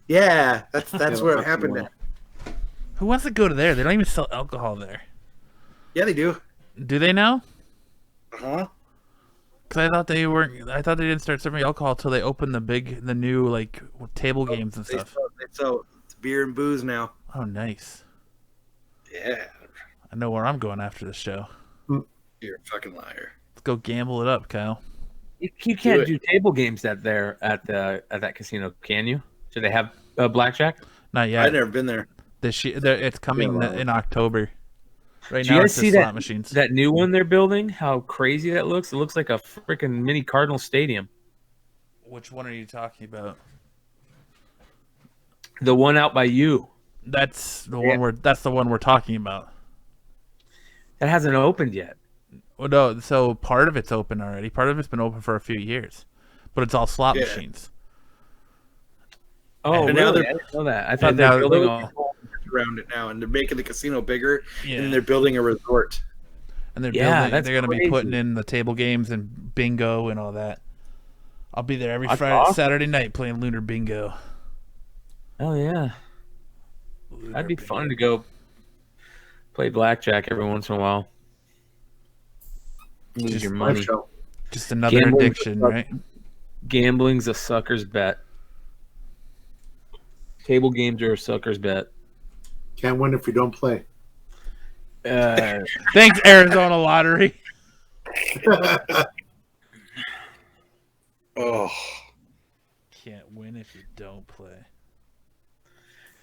Yeah, that's Yeah, where it that's happened. the one. Who wants to go to there? They don't even sell alcohol there. Yeah, they do. Do they now? Uh-huh. Because I thought they weren't. I thought they didn't start serving alcohol until they opened the new like table games and stuff. They sell beer and booze now. Oh, nice. Yeah, I know where I'm going after the show. you're a fucking liar. Let's go gamble it up, Kyle. You can't do table games at that casino, can you? Do they have blackjack? Not yet. I've never been there. It's coming in October. Right Do you now, guys it's see the slot that machines. that new one they're building? How crazy that looks! It looks like a freaking mini Cardinal Stadium. Which one are you talking about? The one out by you. That's the one we're talking about. That hasn't opened yet. Well, no, so part of it's open already. Part of it's been open for a few years, but it's all slot machines. Oh, And really? now I they're- didn't know that. I thought And they were now- building a around it now, and they're making the casino bigger, Yeah. and then they're building a resort. And they're Yeah, building. that's They're going to be crazy. putting in the table games and bingo and all that. I'll be there every That's Friday, awesome. Saturday night playing Lunar Bingo. Oh yeah, that'd be fun to go play blackjack every once in a while. Lose Just your Live money. show. Just another Gambling. addiction, right? Gambling's a sucker's bet. Table games are a sucker's bet. Can't win if you don't play. Thanks, Arizona Lottery. Oh, Can't win if you don't play.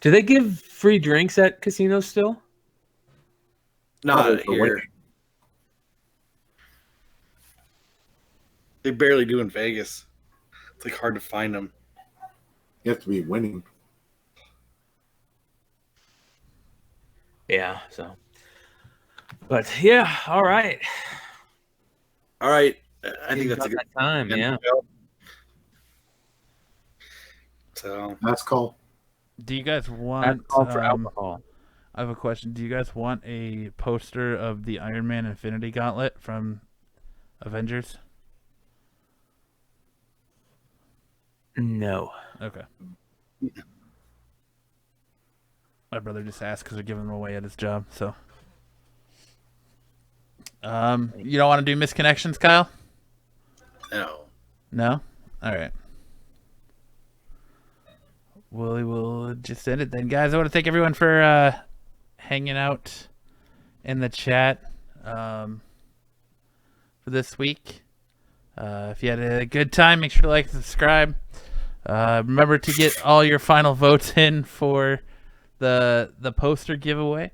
Do they give free drinks at casinos still? not Oh, here. winning. They barely do in Vegas. It's like hard to find them. You have to be winning. Yeah. So, but yeah, all right. All right, I think that's a About good that time. Yeah. So Last call. Do you guys That's want? all for alcohol. I have a question. Do you guys want a poster of the Iron Man Infinity Gauntlet from Avengers? No. Okay. My brother just asked because they're giving him away at his job. So, you don't want to do misconnections, Kyle? no. No. All right. Well, we'll just end it then, guys. I want to thank everyone for hanging out in the chat for this week. If you had a good time, make sure to like and subscribe. Remember to get all your final votes in for the poster giveaway.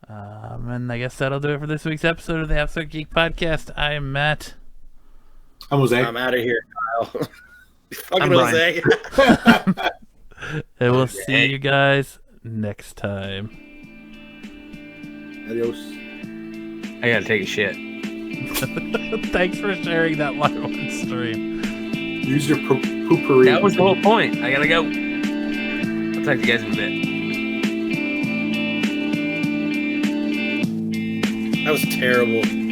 And I guess that'll do it for this week's episode of the Absolute Geek Podcast. I am Matt. I'm Jose. I'm out of here, Kyle. Fucking I'm Brian. Jose. And we'll see you guys next time. Adios. I gotta take a shit. Thanks for sharing that live on stream. Use your poopery. That was the whole point. I gotta go. I'll talk to you guys in a bit. That was terrible.